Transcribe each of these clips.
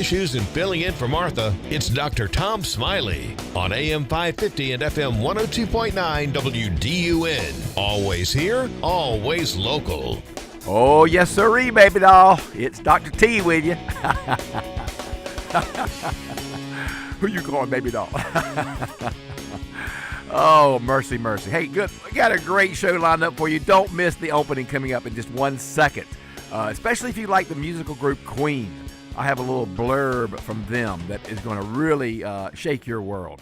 issues and filling in for Martha, it's Dr. Tom Smiley on AM 550 and FM 102.9 WDUN. Always here, always local. Oh, yes, sirree, baby doll. It's Dr. T with you. Who you calling baby doll? Oh, mercy, mercy. Hey, good. We got a great show lined up for you. Don't miss the opening coming up in just 1 second, especially if you like the musical group Queen. I have a little blurb from them that is going to really shake your world.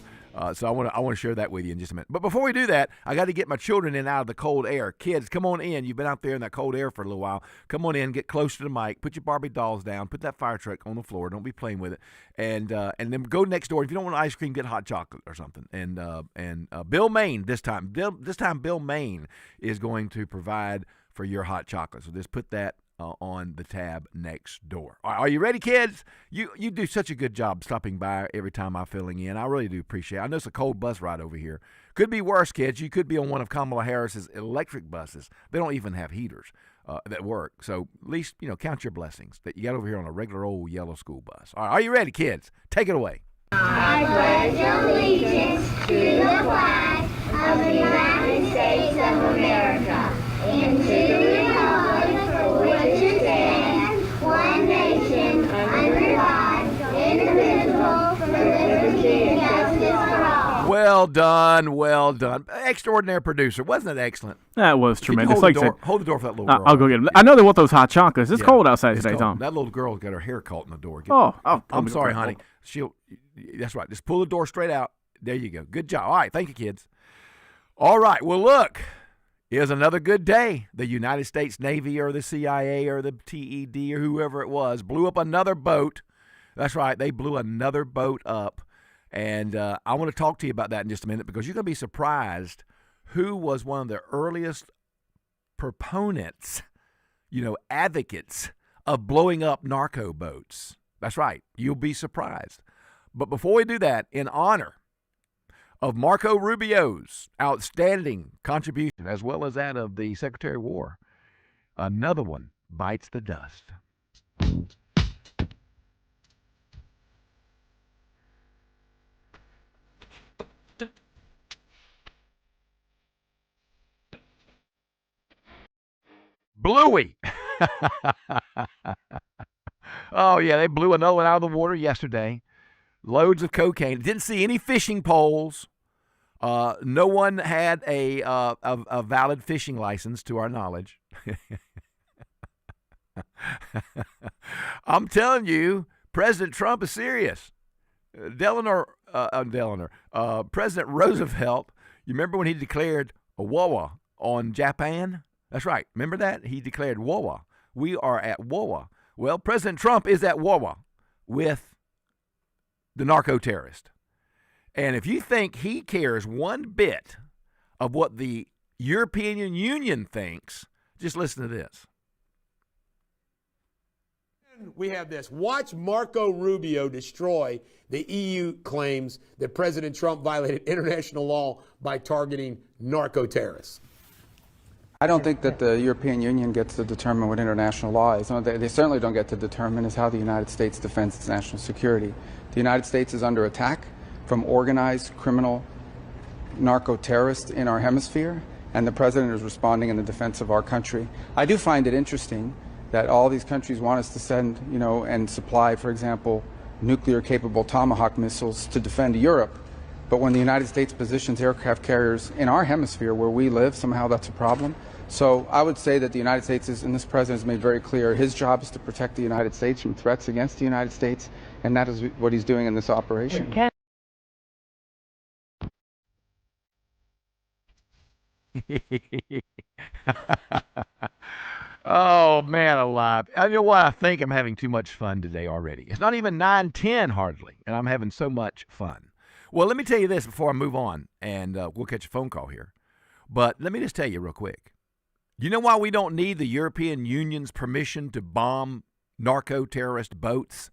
So I want to share that with you in just a minute. But before we do that, I got to get my children in out of the cold air. Kids, come on in. You've been out there in that cold air for a little while. Come on in, get close to the mic, put your Barbie dolls down, put that fire truck on the floor. Don't be playing with it, and then go next door. If you don't want ice cream, get hot chocolate or something. And Bill Maine this time. Bill Maine is going to provide for your hot chocolate. So just put that on the tab next door. Are you ready, kids? You do such a good job stopping by every time I'm filling in. I really do appreciate it. I know it's a cold bus ride over here. Could be worse, kids. You could be on one of Kamala Harris's electric buses. They don't even have heaters that work. So at least, count your blessings that you got over here on a regular old yellow school bus. All right, are you ready, kids? Take it away. I pledge allegiance to the flag of the United States of America and to the republic for which it stands, one nation, under God, indivisible, with liberty and justice for all. Well done, well done. Extraordinary producer. Wasn't it excellent? That was tremendous. Hold the door for that little girl. I'll go get them. I know they want those hot chocolates. It's cold outside today, cold. Tom. That little girl got her hair caught in the door. I'm sorry, honey. That's right. Just pull the door straight out. There you go. Good job. All right. Thank you, kids. All right. Well, look. Here's another good day. The United States Navy or the CIA or the TED or whoever it was blew up another boat. That's right. They blew another boat up. And I want to talk to you about that in just a minute because you're going to be surprised who was one of the earliest proponents, advocates of blowing up narco boats. That's right. You'll be surprised. But before we do that, in honor of Marco Rubio's outstanding contribution, as well as that of the Secretary of War, another one bites the dust. Bluey. Oh, yeah, they blew another one out of the water yesterday. Loads of cocaine. Didn't see any fishing poles. No one had a valid fishing license, to our knowledge. I'm telling you, President Trump is serious. President Roosevelt, you remember when he declared a war on Japan? That's right. Remember that? He declared war. We are at war. Well, President Trump is at war with the narco-terrorist. And if you think he cares one bit of what the European Union thinks, just listen to this. We have this. Watch Marco Rubio destroy the EU claims that President Trump violated international law by targeting narco-terrorists. I don't think that the European Union gets to determine what international law is. They certainly don't get to determine is how the United States defends its national security. The United States is under attack from organized criminal narco-terrorists in our hemisphere, and the president is responding in the defense of our country. I do find it interesting that all these countries want us to send, and supply, for example, nuclear-capable Tomahawk missiles to defend Europe. But when the United States positions aircraft carriers in our hemisphere where we live, somehow that's a problem. So I would say that the United States is, and this president has made very clear, his job is to protect the United States from threats against the United States, and that is what he's doing in this operation. Oh, man alive. You know what? I think I'm having too much fun today already. It's not even 9:10 hardly, and I'm having so much fun. Well, let me tell you this before I move on, and we'll catch a phone call here. But let me just tell you real quick. You know why we don't need the European Union's permission to bomb narco-terrorist boats?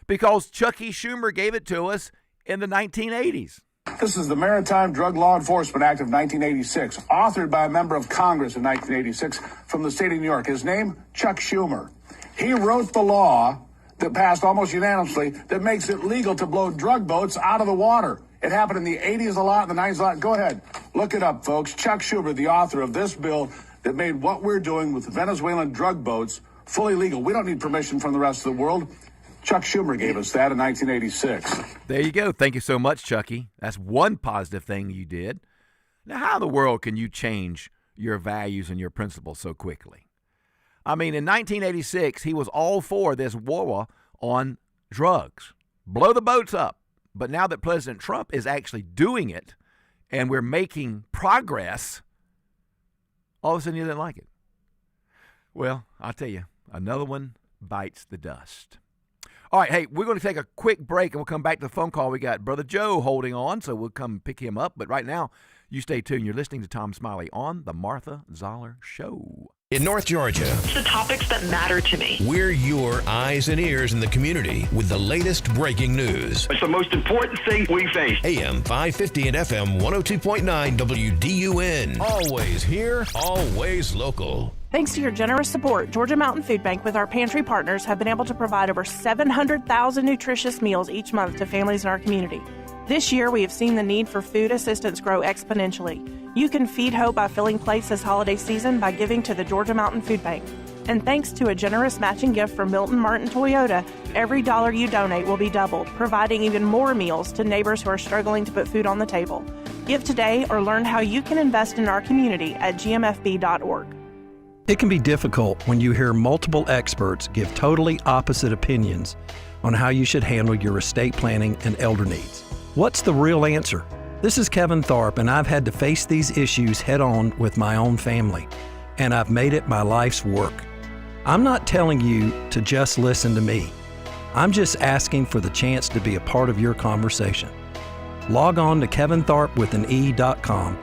Because Chuck E. Schumer gave it to us in the 1980s. This is the Maritime Drug Law Enforcement Act of 1986, authored by a member of Congress in 1986 from the state of New York. His name, Chuck Schumer. He wrote the law that passed almost unanimously that makes it legal to blow drug boats out of the water. It happened in the 80s a lot, in the 90s a lot. Go ahead, look it up, folks. Chuck Schumer, the author of this bill that made what we're doing with Venezuelan drug boats fully legal. We don't need permission from the rest of the world. Chuck Schumer gave us that in 1986. There you go. Thank you so much, Chucky. That's one positive thing you did. Now, how in the world can you change your values and your principles so quickly? I mean, in 1986, he was all for this war on drugs. Blow the boats up. But now that President Trump is actually doing it and we're making progress, all of a sudden you didn't like it. Well, I'll tell you, another one bites the dust. All right, hey, we're going to take a quick break and we'll come back to the phone call. We got Brother Joe holding on, so we'll come pick him up. But right now, you stay tuned. You're listening to Tom Smiley on The Martha Zoller Show. In North Georgia, It's the topics that matter to me. we're your eyes and ears in the community with the latest breaking news. It's the most important thing we face. AM 550 and FM 102.9 WDUN. Always here, always local. Thanks to your generous support, Georgia Mountain Food Bank with our pantry partners have been able to provide over 700,000 nutritious meals each month to families in our community. This year, we have seen the need for food assistance grow exponentially. You can feed hope by filling plates this holiday season by giving to the Georgia Mountain Food Bank. And thanks to a generous matching gift from Milton Martin Toyota, every dollar you donate will be doubled, providing even more meals to neighbors who are struggling to put food on the table. Give today or learn how you can invest in our community at gmfb.org. It can be difficult when you hear multiple experts give totally opposite opinions on how you should handle your estate planning and elder needs. What's the real answer? This is Kevin Tharp, and I've had to face these issues head on with my own family, and I've made it my life's work. I'm not telling you to just listen to me. I'm just asking for the chance to be a part of your conversation. Log on to KevinTharpwithane.com.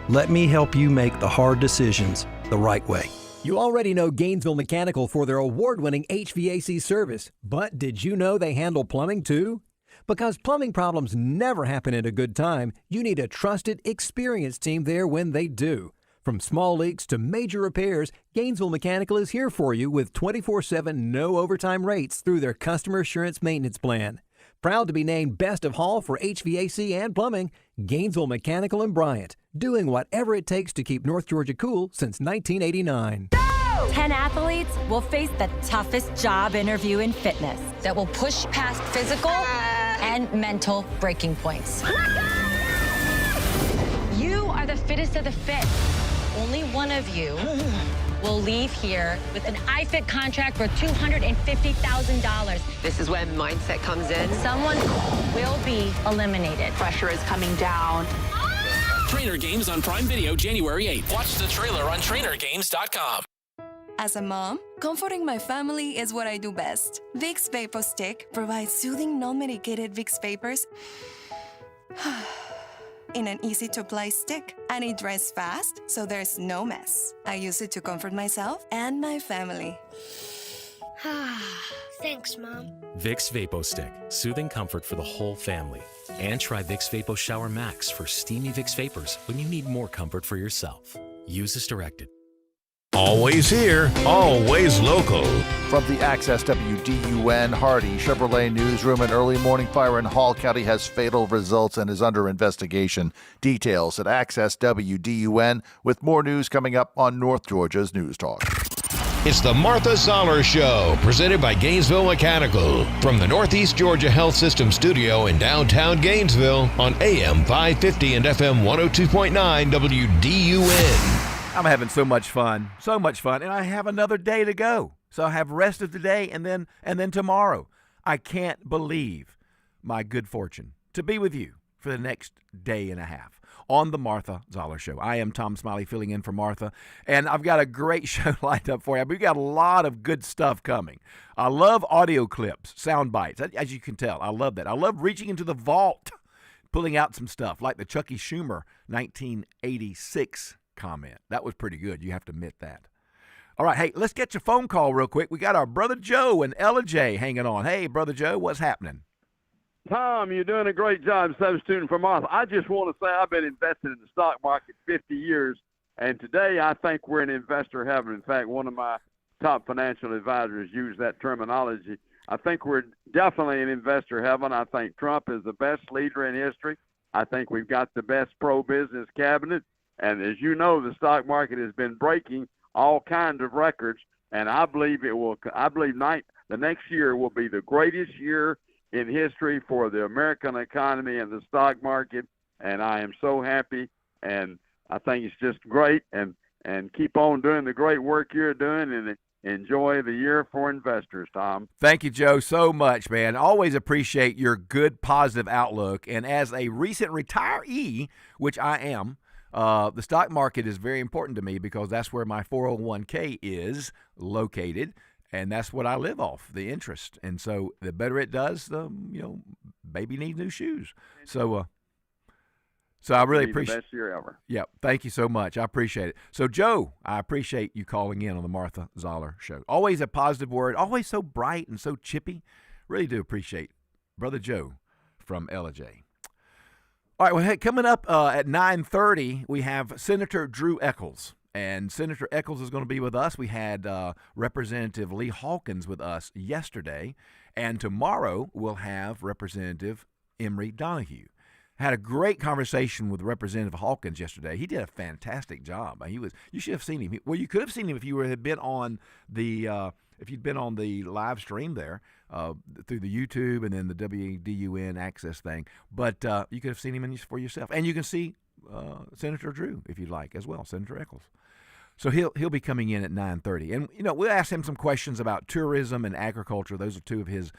Let me help you make the hard decisions the right way. You already know Gainesville Mechanical for their award-winning HVAC service, but did you know they handle plumbing too? Because plumbing problems never happen at a good time, you need a trusted, experienced team there when they do. From small leaks to major repairs, Gainesville Mechanical is here for you with 24/7 no overtime rates through their customer assurance maintenance plan. Proud to be named Best of Hall for HVAC and plumbing, Gainesville Mechanical and Bryant, doing whatever it takes to keep North Georgia cool since 1989. 10 athletes will face the toughest job interview in fitness that will push past physical and mental breaking points. You are the fittest of the fit. Only one of you will leave here with an iFit contract for $250,000. This is when mindset comes in. Someone will be eliminated. Pressure is coming down. Trainer Games on Prime Video January 8th. Watch the trailer on trainergames.com. As a mom, comforting my family is what I do best. Vicks Vapor Stick provides soothing, non-medicated Vicks vapors in an easy-to-apply stick, and it dries fast, so there's no mess. I use it to comfort myself and my family. Thanks, Mom. Vicks Vapo Stick, soothing comfort for the whole family. And try Vicks Vapo Shower Max for steamy Vicks Vapors when you need more comfort for yourself. Use as directed. Always here, always local. From the Access WDUN Hardy Chevrolet Newsroom, an early morning fire in Hall County has fatal results and is under investigation. Details at Access WDUN, with more news coming up on North Georgia's News Talk. It's the Martha Zoller Show, presented by Gainesville Mechanical. From the Northeast Georgia Health System studio in downtown Gainesville on AM 550 and FM 102.9 WDUN. I'm having so much fun, and I have another day to go. So I have rest of the day and then tomorrow. I can't believe my good fortune to be with you for the next day and a half on the Martha Zoller Show. I am Tom Smiley filling in for Martha, and I've got a great show lined up for you. We've got a lot of good stuff coming. I love audio clips, sound bites, as you can tell. I love that. I love reaching into the vault, pulling out some stuff like the Chucky Schumer 1986 comment. That was pretty good. You have to admit that. All right, hey, let's get your phone call real quick. We got our Brother Joe and Ella J hanging on. Hey, Brother Joe, what's happening? Tom, you're doing a great job substituting for Martha. I just want to say I've been invested in the stock market 50 years, and today I think we're in investor heaven. In fact, one of my top financial advisors used that terminology. I think we're definitely in investor heaven. I think Trump is the best leader in history. I think we've got the best pro-business cabinet. And as you know, the stock market has been breaking all kinds of records. And I believe the next year will be the greatest year in history for the American economy and the stock market. And I am so happy. And I think it's just great. And keep on doing the great work you're doing, and enjoy the year for investors, Tom. Thank you, Joe, so much, man. Always appreciate your good, positive outlook. And as a recent retiree, which I am, the stock market is very important to me because that's where my 401k is located, and that's what I live off, the interest. And so the better it does, baby needs new shoes. So I really appreciate the best year ever. Yeah, thank you so much. I appreciate it. So, Joe, I appreciate you calling in on the Martha Zoller Show. Always a positive word, always so bright and so chippy. Really do appreciate Brother Joe from LJ. All right, well, hey, coming up at 9:30, we have Senator Drew Eccles. And Senator Eccles is going to be with us. We had Representative Lee Hawkins with us yesterday. And tomorrow we'll have Representative Emory Donahue. Had a great conversation with Representative Hawkins yesterday. He did a fantastic job. You should have seen him. Well, you could have seen him if you had been on if you'd been on the live stream there through the YouTube and then the WDUN access thing. But you could have seen him for yourself, and you can see Senator Drew if you'd like as well, Senator Eccles. So he'll be coming in at 9:30, and we'll ask him some questions about tourism and agriculture. Those are two of his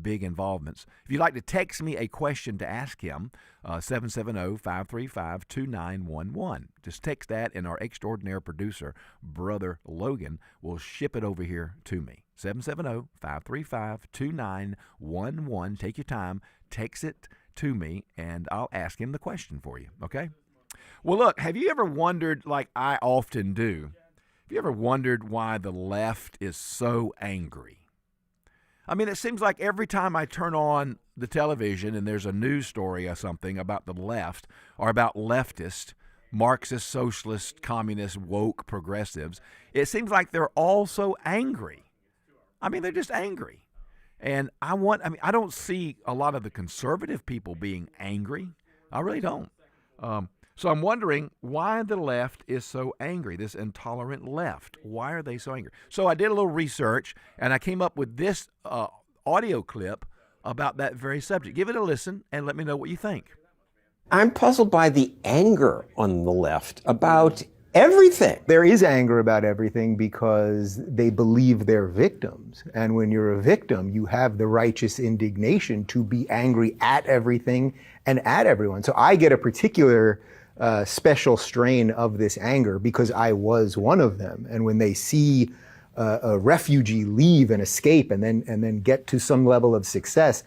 big involvements. If you'd like to text me a question to ask him, 770-535-2911. Just text that, and our extraordinary producer, Brother Logan, will ship it over here to me. 770-535-2911. Take your time, text it to me, and I'll ask him the question for you. Okay. Well, look, have you ever wondered, like I often do, have you ever wondered why the left is so angry? I mean, it seems like every time I turn on the television and there's a news story or something about the left or about leftist, Marxist, socialist, communist, woke progressives, it seems like they're all so angry. I mean, they're just angry. And I don't see a lot of the conservative people being angry. I really don't. So I'm wondering why the left is so angry, this intolerant left. Why are they so angry? So I did a little research, and I came up with this audio clip about that very subject. Give it a listen, and let me know what you think. I'm puzzled by the anger on the left about everything. There is anger about everything because they believe they're victims. And when you're a victim, you have the righteous indignation to be angry at everything and at everyone. So I get a particular special strain of this anger because I was one of them. And when they see a refugee leave and escape and then get to some level of success,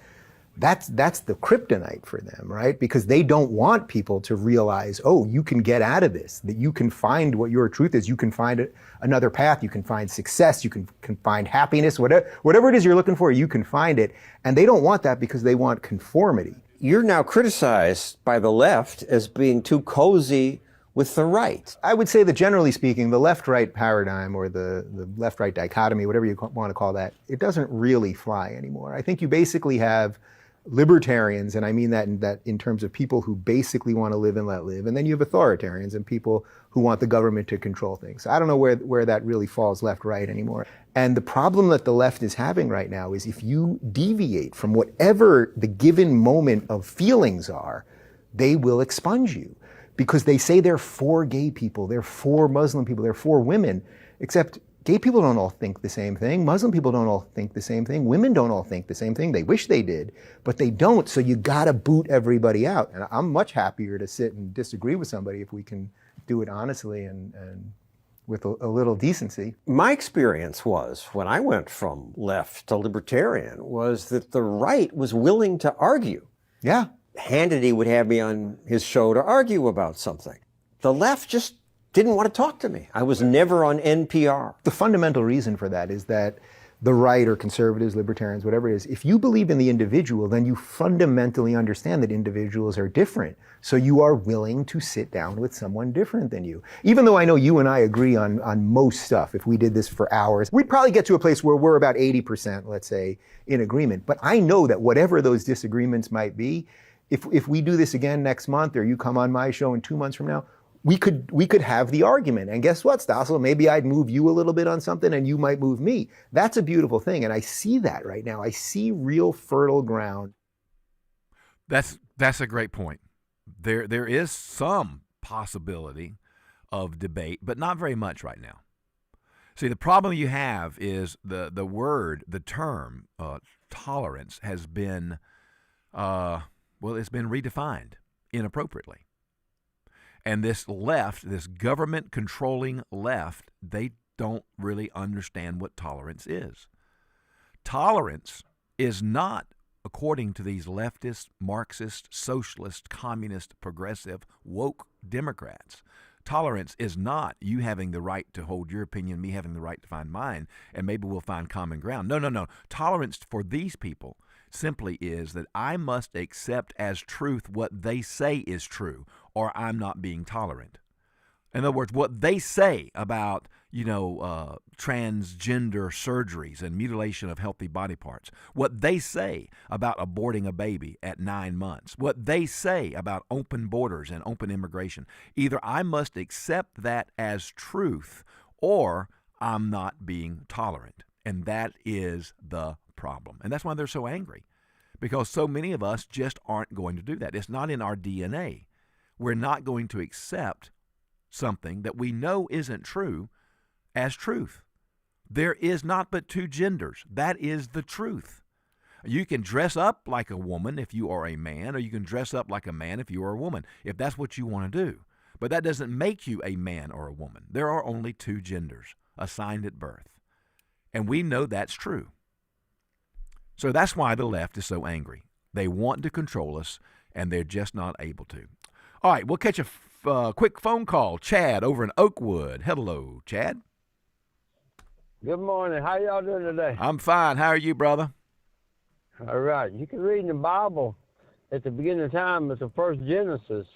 that's the kryptonite for them, right? Because they don't want people to realize, oh, you can get out of this, that you can find what your truth is. You can find another path. You can find success. You can find happiness. Whatever it is you're looking for, you can find it. And they don't want that because they want conformity. You're now criticized by the left as being too cozy with the right. I would say that generally speaking, the left-right paradigm or the left-right dichotomy, whatever you want to call that, it doesn't really fly anymore. I think you basically have libertarians, and I mean that in terms of people who basically want to live and let live, and then you have authoritarians and people who want the government to control things. I don't know where that really falls left-right anymore. And the problem that the left is having right now is if you deviate from whatever the given moment of feelings are, they will expunge you. Because they say they're for gay people, they're for Muslim people, they're for women, except gay people don't all think the same thing. Muslim people don't all think the same thing. Women don't all think the same thing. They wish they did, but they don't. So you gotta boot everybody out. And I'm much happier to sit and disagree with somebody if we can do it honestly and with a little decency. My experience was, when I went from left to libertarian, was that the right was willing to argue. Yeah. Hannity would have me on his show to argue about something. The left just didn't want to talk to me. I was never on NPR. The fundamental reason for that is that the right or conservatives, libertarians, whatever it is, if you believe in the individual, then you fundamentally understand that individuals are different. So you are willing to sit down with someone different than you. Even though I know you and I agree on most stuff, if we did this for hours, we'd probably get to a place where we're about 80%, let's say, in agreement. But I know that whatever those disagreements might be, if we do this again next month, or you come on my show in 2 months from now, we could have the argument. And guess what, Stossel? Maybe I'd move you a little bit on something and you might move me. That's a beautiful thing. And I see that right now. I see real fertile ground. That's a great point. There is some possibility of debate, but not very much right now. See, the problem you have is the term tolerance has been, it's been redefined inappropriately. And this left, this government-controlling left, they don't really understand what tolerance is. Tolerance is not, according to these leftist, Marxist, socialist, communist, progressive, woke Democrats, tolerance is not you having the right to hold your opinion, me having the right to find mine, and maybe we'll find common ground. No. Tolerance for these people simply is that I must accept as truth what they say is true, or I'm not being tolerant. In other words, what they say about, transgender surgeries and mutilation of healthy body parts, what they say about aborting a baby at 9 months, what they say about open borders and open immigration, either I must accept that as truth or I'm not being tolerant. And that is the problem. And that's why they're so angry, because so many of us just aren't going to do that. It's not in our DNA. We're not going to accept something that we know isn't true as truth. There is not but two genders. That is the truth. You can dress up like a woman if you are a man, or you can dress up like a man if you are a woman, if that's what you want to do. But that doesn't make you a man or a woman. There are only two genders assigned at birth. And we know that's true. So that's why the left is so angry. They want to control us, and they're just not able to. All right, we'll catch a quick phone call. Chad over in Oakwood. Hello, Chad. Good morning. How y'all doing today? I'm fine. How are you, brother? All right. You can read in the Bible at the beginning of time, it's the first Genesis,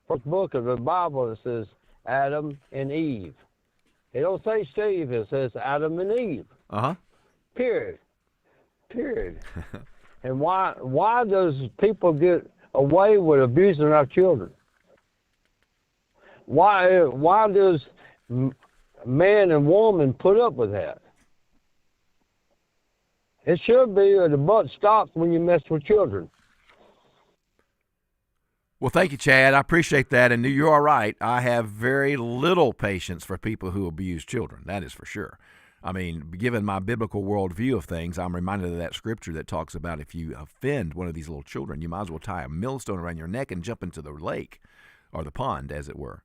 first book of the Bible, it says Adam and Eve. It don't say Steve, it says Adam and Eve. Uh-huh. Period. And why does people get away with abusing our children? Why does man and woman put up with that? It should be the butt stops when you mess with children. Well, thank you, Chad. I appreciate that. And you are right. I have very little patience for people who abuse children. That is for sure. I mean, given my biblical worldview of things, I'm reminded of that scripture that talks about if you offend one of these little children, you might as well tie a millstone around your neck and jump into the lake or the pond, as it were.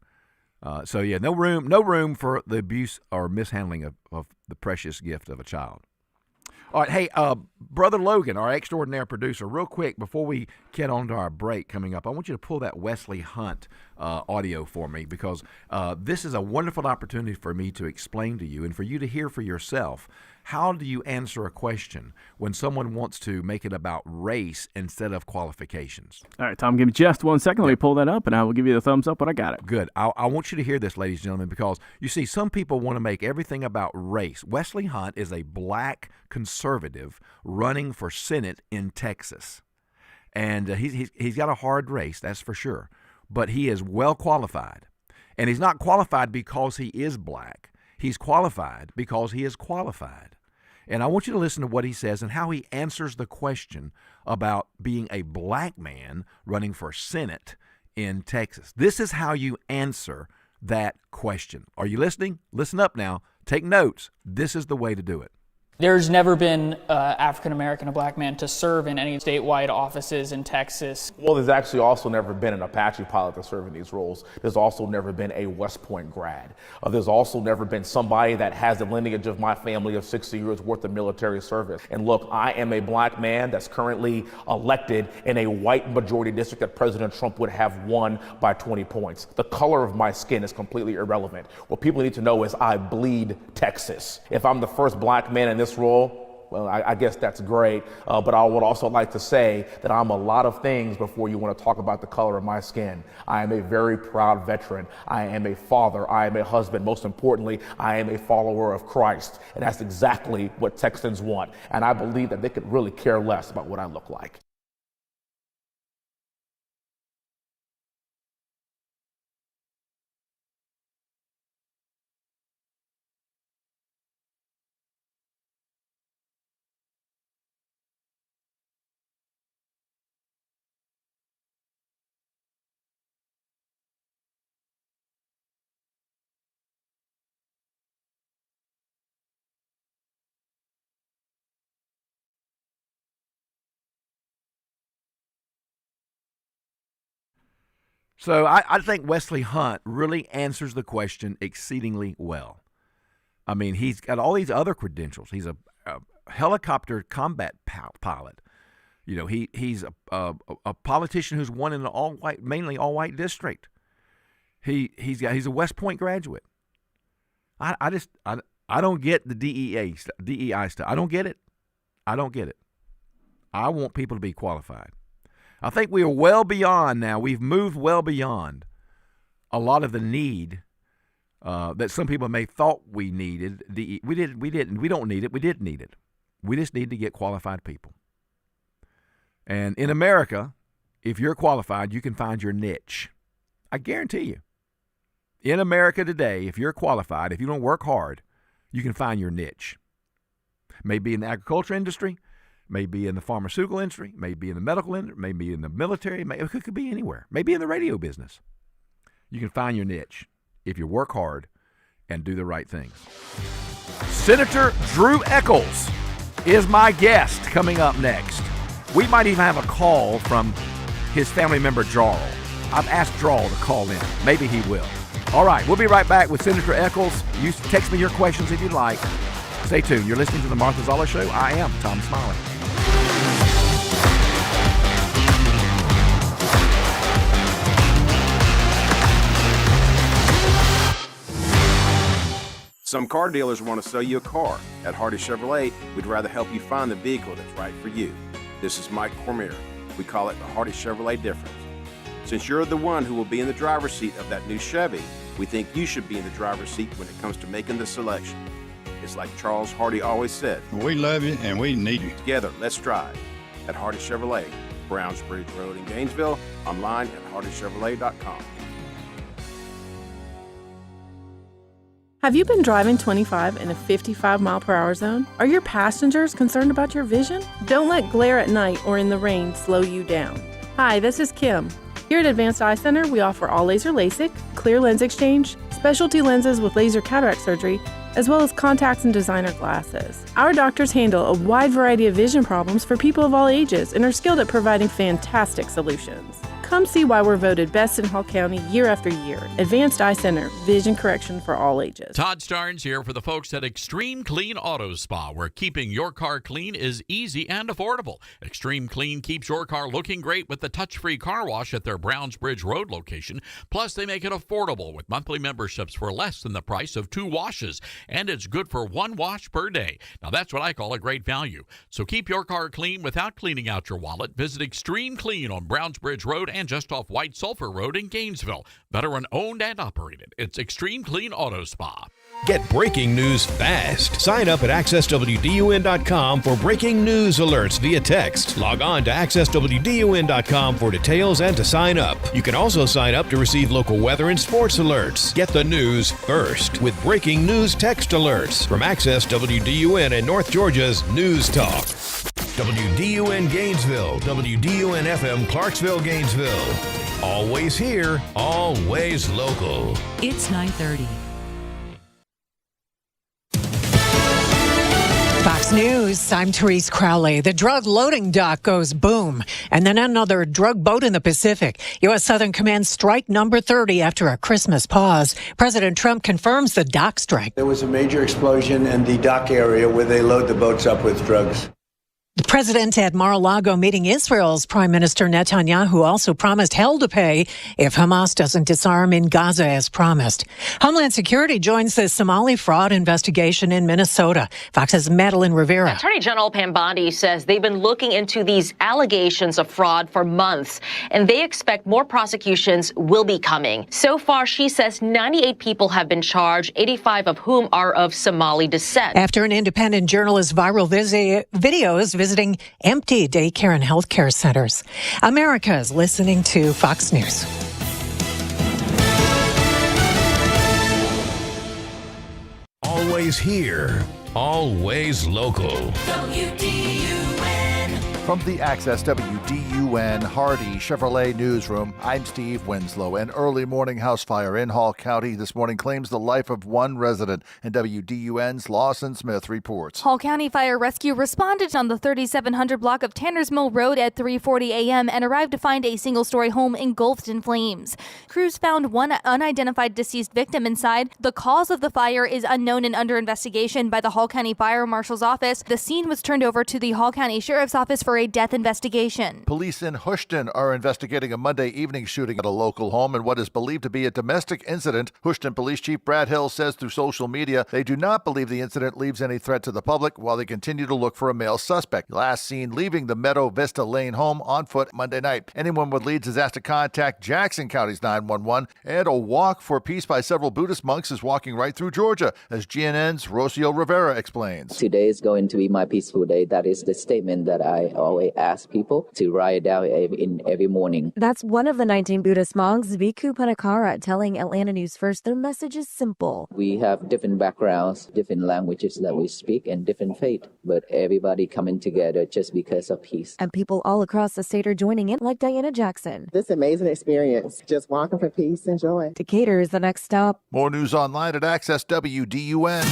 No room for the abuse or mishandling of the precious gift of a child. All right, hey, Brother Logan, our extraordinary producer, real quick before we get on to our break coming up, I want you to pull that Wesley Hunt audio for me, because this is a wonderful opportunity for me to explain to you and for you to hear for yourself. How do you answer a question when someone wants to make it about race instead of qualifications? All right, Tom, give me just 1 second. Let me pull that up, and I will give you the thumbs up when I got it. Good. I want you to hear this, ladies and gentlemen, because, you see, some people want to make everything about race. Wesley Hunt is a black conservative running for Senate in Texas. And he's got a hard race, that's for sure. But he is well qualified. And he's not qualified because he is black. He's qualified because he is qualified. And I want you to listen to what he says and how he answers the question about being a black man running for Senate in Texas. This is how you answer that question. Are you listening? Listen up now. Take notes. This is the way to do it. There's never been African American or black man to serve in any statewide offices in Texas. Well, there's actually also never been an Apache pilot to serve in these roles. There's also never been a West Point grad. There's also never been somebody that has the lineage of my family of 60 years worth of military service. And look, I am a black man that's currently elected in a white majority district that President Trump would have won by 20 points. The color of my skin is completely irrelevant. What people need to know is I bleed Texas. If I'm the first black man in this this role, well, I guess that's great, but I would also like to say that I'm a lot of things before you want to talk about the color of my skin. I am a very proud veteran. I am a father. I am a husband. Most importantly, I am a follower of Christ, and that's exactly what Texans want, and I believe that they could really care less about what I look like. So I think Wesley Hunt really answers the question exceedingly well. I mean, he's got all these other credentials. He's a helicopter combat pilot. You know, he's a politician who's won in an mainly all white district. He's a West Point graduate. I don't get the DEI stuff. I don't get it. I want people to be qualified. I think we are well beyond now. We've moved well beyond a lot of the need that some people may thought we needed. We didn't. We don't need it. We didn't need it. We just need to get qualified people. And in America, if you're qualified, you can find your niche. I guarantee you. In America today, if you're qualified, if you don't work hard, you can find your niche. Maybe in the agriculture industry, maybe in the pharmaceutical industry, maybe in the medical industry, maybe in the military, it could be anywhere. Maybe in the radio business. You can find your niche if you work hard and do the right things. Senator Drew Eccles is my guest coming up next. We might even have a call from his family member, Jarl. I've asked Jarl to call in. Maybe he will. All right, we'll be right back with Senator Eccles. You text me your questions if you'd like. Stay tuned. You're listening to The Martha Zoller Show. I am Tom Smiley. Some car dealers want to sell you a car. At Hardy Chevrolet, we'd rather help you find the vehicle that's right for you. This is Mike Cormier. We call it the Hardy Chevrolet difference. Since you're the one who will be in the driver's seat of that new Chevy, we think you should be in the driver's seat when it comes to making the selection. It's like Charles Hardy always said. We love you and we need you. Together, let's drive. At Hardy Chevrolet, Browns Bridge Road in Gainesville, online at hardychevrolet.com. Have you been driving 25 in a 55-mile-per-hour zone? Are your passengers concerned about your vision? Don't let glare at night or in the rain slow you down. Hi, this is Kim. Here at Advanced Eye Center, we offer all laser LASIK, clear lens exchange, specialty lenses with laser cataract surgery, as well as contacts and designer glasses. Our doctors handle a wide variety of vision problems for people of all ages and are skilled at providing fantastic solutions. Come see why we're voted best in Hall County year after year. Advanced Eye Center, vision correction for all ages. Todd Starnes here for the folks at Extreme Clean Auto Spa, where keeping your car clean is easy and affordable. Extreme Clean keeps your car looking great with the touch-free car wash at their Browns Bridge Road location. Plus, they make it affordable with monthly memberships for less than the price of 2 washes, and it's good for 1 wash per day. Now, that's what I call a great value. So keep your car clean without cleaning out your wallet. Visit Extreme Clean on Browns Bridge Road and just off White Sulphur Road in Gainesville. Veteran owned and operated. It's Extreme Clean Auto Spa. Get breaking news fast. Sign up at accesswdun.com for breaking news alerts via text. Log on to accesswdun.com for details and to sign up. You can also sign up to receive local weather and sports alerts. Get the news first with breaking news text alerts from Access WDUN and North Georgia's News Talk. WDUN Gainesville, WDUN FM Clarksville, Gainesville. Always here, always local. It's 9:30. Fox News, I'm Therese Crowley. The drug loading dock goes boom, and then another drug boat in the Pacific. U.S. Southern Command strike number 30 after a Christmas pause. President Trump confirms the dock strike. There was a major explosion in the dock area where they load the boats up with drugs. The president at Mar-a-Lago meeting Israel's Prime Minister Netanyahu also promised hell to pay if Hamas doesn't disarm in Gaza as promised. Homeland Security joins the Somali fraud investigation in Minnesota. Fox's Madeline Rivera. Attorney General Pam Bondi says they've been looking into these allegations of fraud for months, and they expect more prosecutions will be coming. So far, she says 98 people have been charged, 85 of whom are of Somali descent. After an independent journalist's viral videos visiting empty daycare and healthcare centers. America is listening to Fox News. Always here, always local. From the Access WDUN Hardy Chevrolet Newsroom, I'm Steve Winslow. An early morning house fire in Hall County this morning claims the life of one resident, and WDUN's Lawson Smith reports. Hall County Fire Rescue responded on the 3700 block of Tanners Mill Road at 3:40 a.m. and arrived to find a single-story home engulfed in flames. Crews found one unidentified deceased victim inside. The cause of the fire is unknown and under investigation by the Hall County Fire Marshal's office. The scene was turned over to the Hall County Sheriff's Office for a death investigation. Police in Houston are investigating a Monday evening shooting at a local home in what is believed to be a domestic incident. Houston Police Chief Brad Hill says through social media they do not believe the incident leaves any threat to the public while they continue to look for a male suspect. Last seen leaving the Meadow Vista Lane home on foot Monday night. Anyone with leads is asked to contact Jackson County's 911. And a walk for peace by several Buddhist monks is walking right through Georgia, as GNN's Rocio Rivera explains. Today is going to be my peaceful day. That is the statement that I always ask people to write down in every morning. That's one of the 19 Buddhist monks, Bhikkhu Panakara, telling Atlanta News First their message is simple. We have different backgrounds, different languages that we speak, and different faith, but everybody coming together just because of peace. And people all across the state are joining in, like Diana Jackson. This amazing experience, just walking for peace and joy. Decatur is the next stop. More news online at Access WDUN.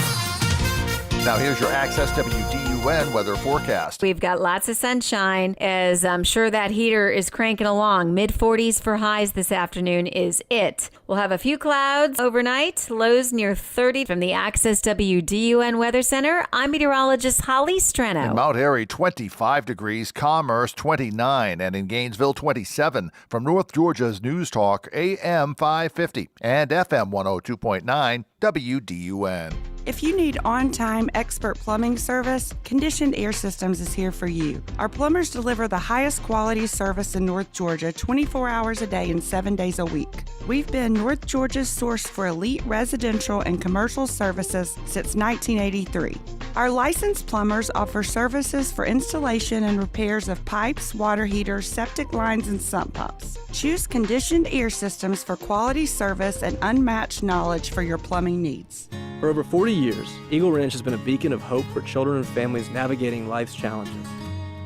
Now here's your Access WDUN weather forecast. We've got lots of sunshine, as I'm sure that heater is cranking along. Mid-40s for highs this afternoon is it. We'll have a few clouds overnight, lows near 30. From the Access WDUN Weather Center, I'm meteorologist Holly Strano. In Mount Airy, 25 degrees, Commerce, 29, and in Gainesville, 27. From North Georgia's News Talk, AM 550 and FM 102.9 WDUN. If you need on-time expert plumbing service, Conditioned Air Systems is here for you. Our plumbers deliver the highest quality service in North Georgia 24 hours a day and 7 days a week. We've been North Georgia's source for elite residential and commercial services since 1983. Our licensed plumbers offer services for installation and repairs of pipes, water heaters, septic lines, and sump pumps. Choose Conditioned Air Systems for quality service and unmatched knowledge for your plumbing needs. For over 40 years, Eagle Ranch has been a beacon of hope for children and families navigating life's challenges.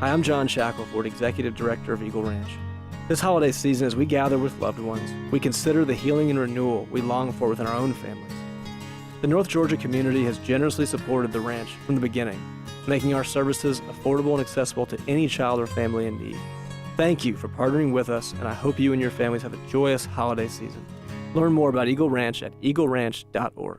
Hi, I'm John Shackelford, Executive Director of Eagle Ranch. This holiday season, as we gather with loved ones, we consider the healing and renewal we long for within our own families. The North Georgia community has generously supported the ranch from the beginning, making our services affordable and accessible to any child or family in need. Thank you for partnering with us, and I hope you and your families have a joyous holiday season. Learn more about Eagle Ranch at eagleranch.org.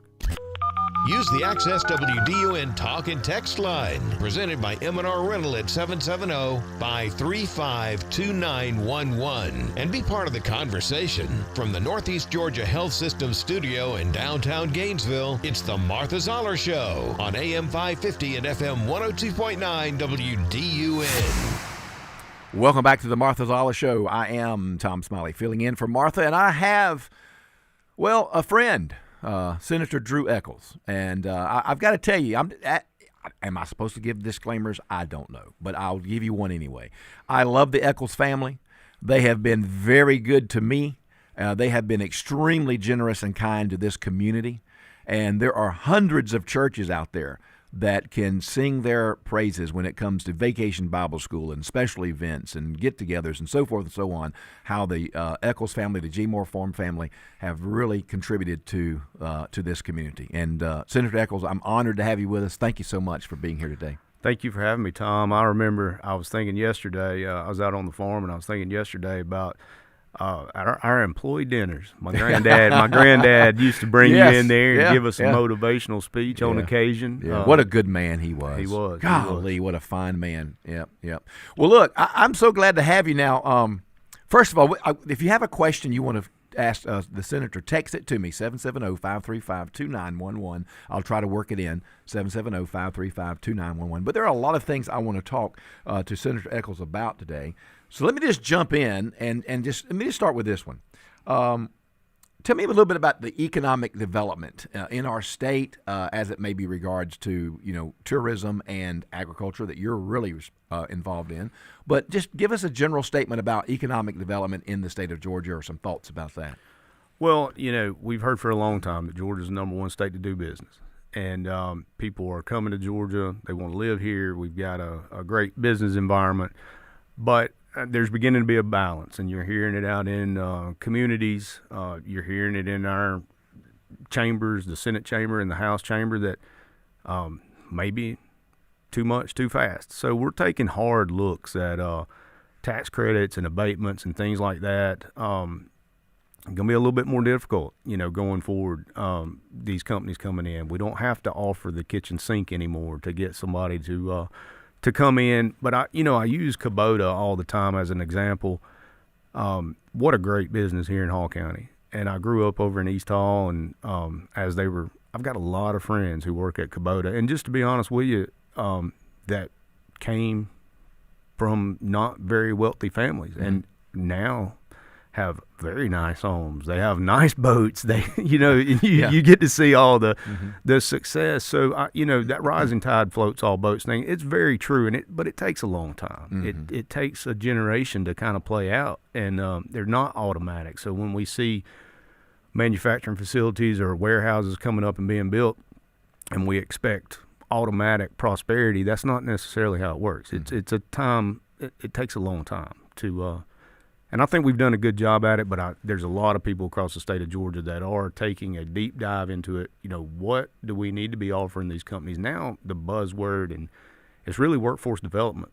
Use the Access WDUN Talk and Text line, presented by M&R Rental at 770-535-2911, and be part of the conversation. From the Northeast Georgia Health System studio in downtown Gainesville, it's the Martha Zoller Show on AM 550 and FM 102.9 WDUN. Welcome back to the Martha Zoller Show. I am Tom Smiley, filling in for Martha, and I have, well, a friend, Senator Drew Eccles. And I've got to tell you, am I supposed to give disclaimers? I don't know, but I'll give you one anyway. I love the Eccles family. They have been very good to me. They have been extremely generous and kind to this community. And there are hundreds of churches out there that can sing their praises when it comes to Vacation Bible School and special events and get-togethers and so forth and so on, how the Eccles family, the G. Moore Farm family, have really contributed to this community. And Senator Eccles, I'm honored to have you with us. Thank you so much for being here today. Thank you for having me, Tom. I remember I was thinking yesterday, I was out on the farm, and I was thinking yesterday about Our employee dinners. My granddad used to bring you in there and give us a motivational speech on occasion. Yeah. What a good man he was. He was. Golly, what a fine man. Yep. Well, look, I'm so glad to have you now. First of all, if you have a question you want to ask the senator, text it to me, 770-535-2911. I'll try to work it in, 770-535-2911. But there are a lot of things I want to talk to Senator Echols about today. So let me just jump in and let me just start with this one. Tell me a little bit about the economic development in our state as it maybe regards to, tourism and agriculture that you're really involved in. But just give us a general statement about economic development in the state of Georgia or some thoughts about that. Well, we've heard for a long time that Georgia's the number one state to do business. And people are coming to Georgia. They want to live here. We've got a great business environment. But there's beginning to be a balance, and you're hearing it out in communities. You're hearing it in our chambers, the Senate chamber and the House chamber, that maybe too much, too fast. So we're taking hard looks at tax credits and abatements and things like that. Going to be a little bit more difficult, going forward. These companies coming in, we don't have to offer the kitchen sink anymore to get somebody to come in. But I use Kubota all the time as an example. What a great business here in Hall County. And I grew up over in East Hall, and I've got a lot of friends who work at Kubota. And just to be honest with you, that came from not very wealthy families, and now have very nice homes. They have nice boats. They, you get to see all the success. So, that rising tide floats all boats thing. It's very true, but it takes a long time. It takes a generation to kind of play out, and they're not automatic. So when we see manufacturing facilities or warehouses coming up and being built, and we expect automatic prosperity, that's not necessarily how it works. It's a time. It takes a long time to. And I think we've done a good job at it, but there's a lot of people across the state of Georgia that are taking a deep dive into it. What do we need to be offering these companies? Now the buzzword, and it's really workforce development.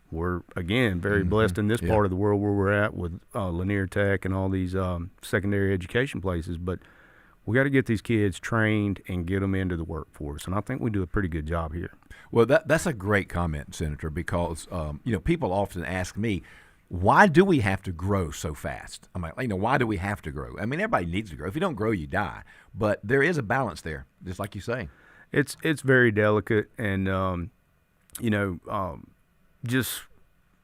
We're, again, very blessed in this part of the world where we're at with Lanier Tech and all these secondary education places, but we got to get these kids trained and get them into the workforce, and I think we do a pretty good job here. Well, that's a great comment, Senator, because people often ask me, why do we have to grow so fast? I'm like, why do we have to grow? I mean, everybody needs to grow. If you don't grow, you die. But there is a balance there, just like you say. It's very delicate, and just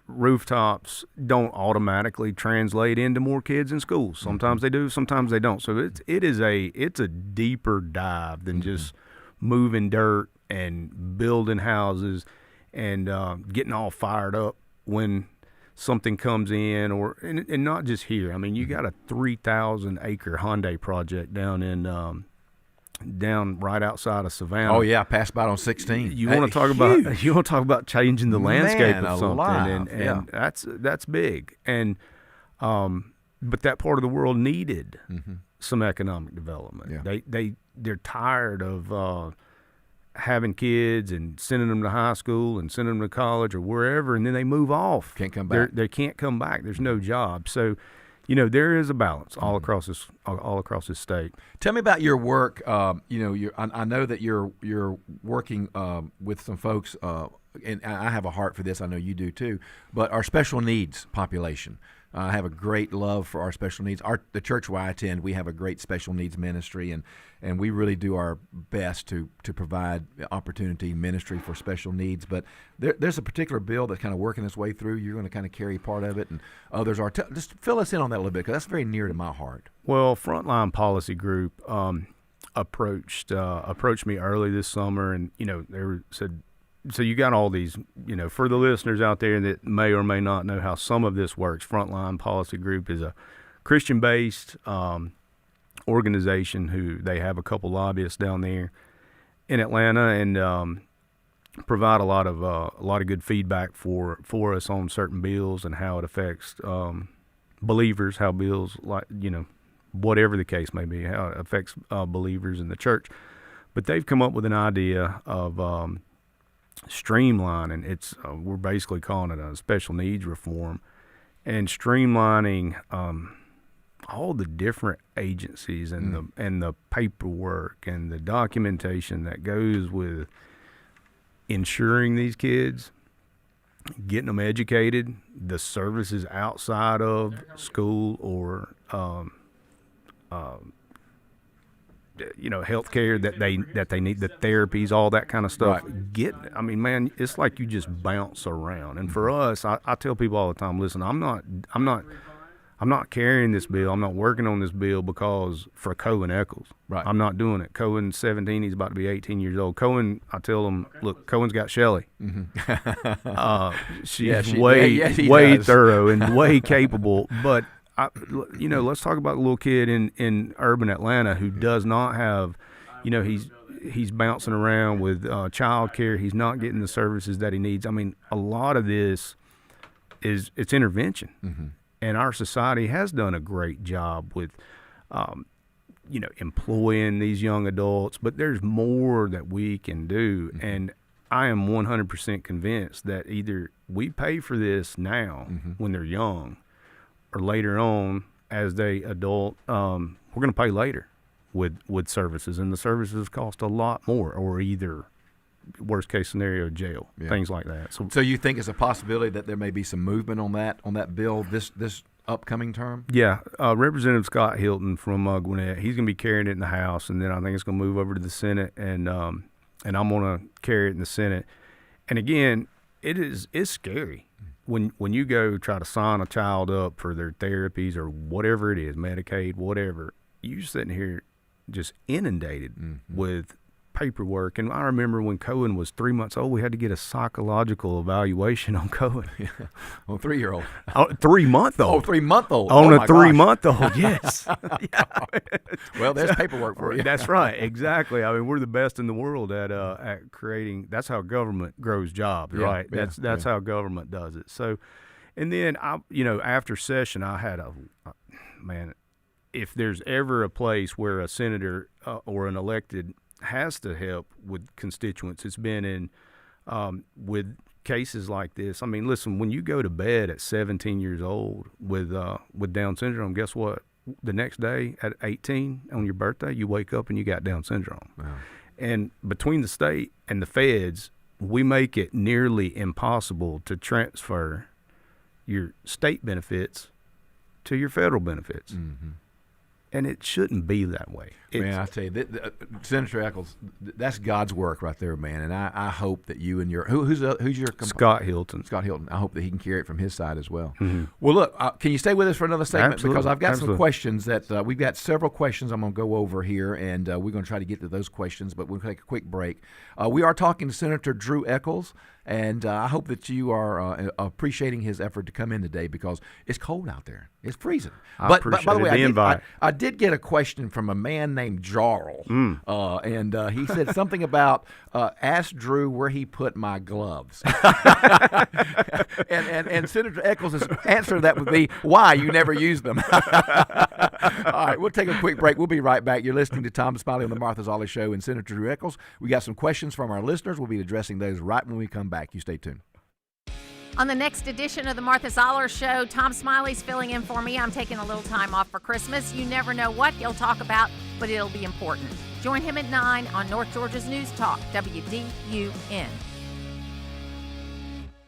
rooftops don't automatically translate into more kids in schools. Sometimes they do, sometimes they don't. So it's a deeper dive than just moving dirt and building houses and getting all fired up when something comes in, and not just here. I mean, you got a 3,000-acre Hyundai project down right outside of Savannah. Oh yeah, I passed by on 16. You want to talk about changing the landscape of something, and that's big. And but that part of the world needed some economic development. Yeah. They're tired of having kids and sending them to high school and sending them to college or wherever, and then they move off. Can't come back. They can't come back. There's no job. So, there is a balance all across this state. Tell me about your work. I know that you're working with some folks, and I have a heart for this. I know you do too. But our special needs population. I have a great love for our special needs. The church where I attend, we have a great special needs ministry, and we really do our best to provide opportunity ministry for special needs. But there's a particular bill that's kind of working its way through. You're going to kind of carry part of it, and others are. Just fill us in on that a little bit, because that's very near to my heart. Well, Frontline Policy Group approached me early this summer, and they said, so you got all these, for the listeners out there that may or may not know how some of this works, Frontline Policy Group is a Christian-based organization who they have a couple lobbyists down there in Atlanta, and provide a lot of good feedback for us on certain bills and how it affects believers, how bills, whatever the case may be, how it affects believers in the church. But they've come up with an idea of streamlining. We're basically calling it a special needs reform, and streamlining all the different agencies and the paperwork and the documentation that goes with insuring these kids, getting them educated, the services outside of school or health care that they need, the therapies, all that kind of stuff. Right. I mean, man, it's like you just bounce around. And for us, I tell people all the time, listen, I'm not carrying this bill. I'm not working on this bill because for Cohen Eccles. Right. I'm not doing it. Cohen's 17. He's about to be 18 years old. Cohen, I tell him, look, Cohen's got Shelly. Mm-hmm. She's way thorough and way capable. But, let's talk about the little kid in urban Atlanta who does not have, he's bouncing around with child care. He's not getting the services that he needs. I mean, a lot of this it's intervention. Mm-hmm. And our society has done a great job with, employing these young adults, but there's more that we can do. Mm-hmm. And I am 100% convinced that either we pay for this now when they're young or later on as they adult, we're going to pay later with services. And the services cost a lot more, or either worst case scenario, jail, things like that. So you think it's a possibility that there may be some movement on that bill this upcoming term? Yeah, Representative Scott Hilton from Gwinnett, he's going to be carrying it in the House, and then I think it's going to move over to the Senate, and I'm going to carry it in the Senate. And again, it's scary when you go try to sign a child up for their therapies or whatever it is, Medicaid, whatever. You're sitting here just inundated with paperwork. And I remember when Cohen was 3 months old, we had to get a psychological evaluation on Cohen. On a 3-year-old. 3-month-old. Oh, 3-month-old. On a 3-month-old, yes. Well, there's paperwork for you. That's right, exactly. I mean, we're the best in the world at creating. That's how government grows jobs, right? That's how government does it. So, and then after session, I had man. If there's ever a place where a senator or an elected has to help with constituents, it's been in with cases like this. I mean, listen, when you go to bed at 17 years old with Down syndrome, guess what? The next day at 18 on your birthday, you wake up and you got Down syndrome. Wow. And between the state and the feds, we make it nearly impossible to transfer your state benefits to your federal benefits. Mm-hmm. And it shouldn't be that way. Man, I tell you, Senator Eccles, that's God's work right there, man. And I hope that you and who's your Scott Hilton. Scott Hilton. I hope that he can carry it from his side as well. Mm-hmm. Well, look, can you stay with us for another segment? Absolutely. Because I've got some questions that we've got several questions I'm going to go over here, and we're going to try to get to those questions, but we'll take a quick break. We are talking to Senator Drew Eccles, and I hope that you are appreciating his effort to come in today because it's cold out there. It's freezing. But by the way, I did get a question from a man named Jarl, and he said something about ask Drew where he put my gloves. and Senator Eccles' answer to that would be, why you never use them. All right, we'll take a quick break. We'll be right back. You're listening to Tom Smiley on the Martha Zoller Show and Senator Drew Eccles. We got some questions from our listeners. We'll be addressing those right when we come back. You stay tuned. On the next edition of the Martha Zoller Show, Tom Smiley's filling in for me. I'm taking a little time off for Christmas. You never know what he'll talk about, but it'll be important. Join him at 9 on North Georgia's News Talk, WDUN.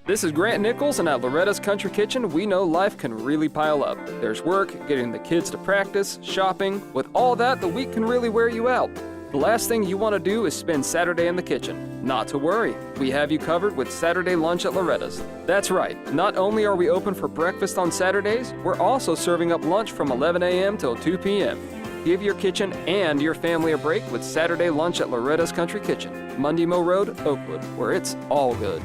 This is Grant Nichols, and at Loretta's Country Kitchen, we know life can really pile up. There's work, getting the kids to practice, shopping. With all that, the week can really wear you out. The last thing you want to do is spend Saturday in the kitchen. Not to worry, we have you covered with Saturday lunch at Loretta's. That's right, not only are we open for breakfast on Saturdays, we're also serving up lunch from 11 a.m. till 2 p.m. Give your kitchen and your family a break with Saturday lunch at Loretta's Country Kitchen, Mundy Mill Road, Oakwood, where it's all good.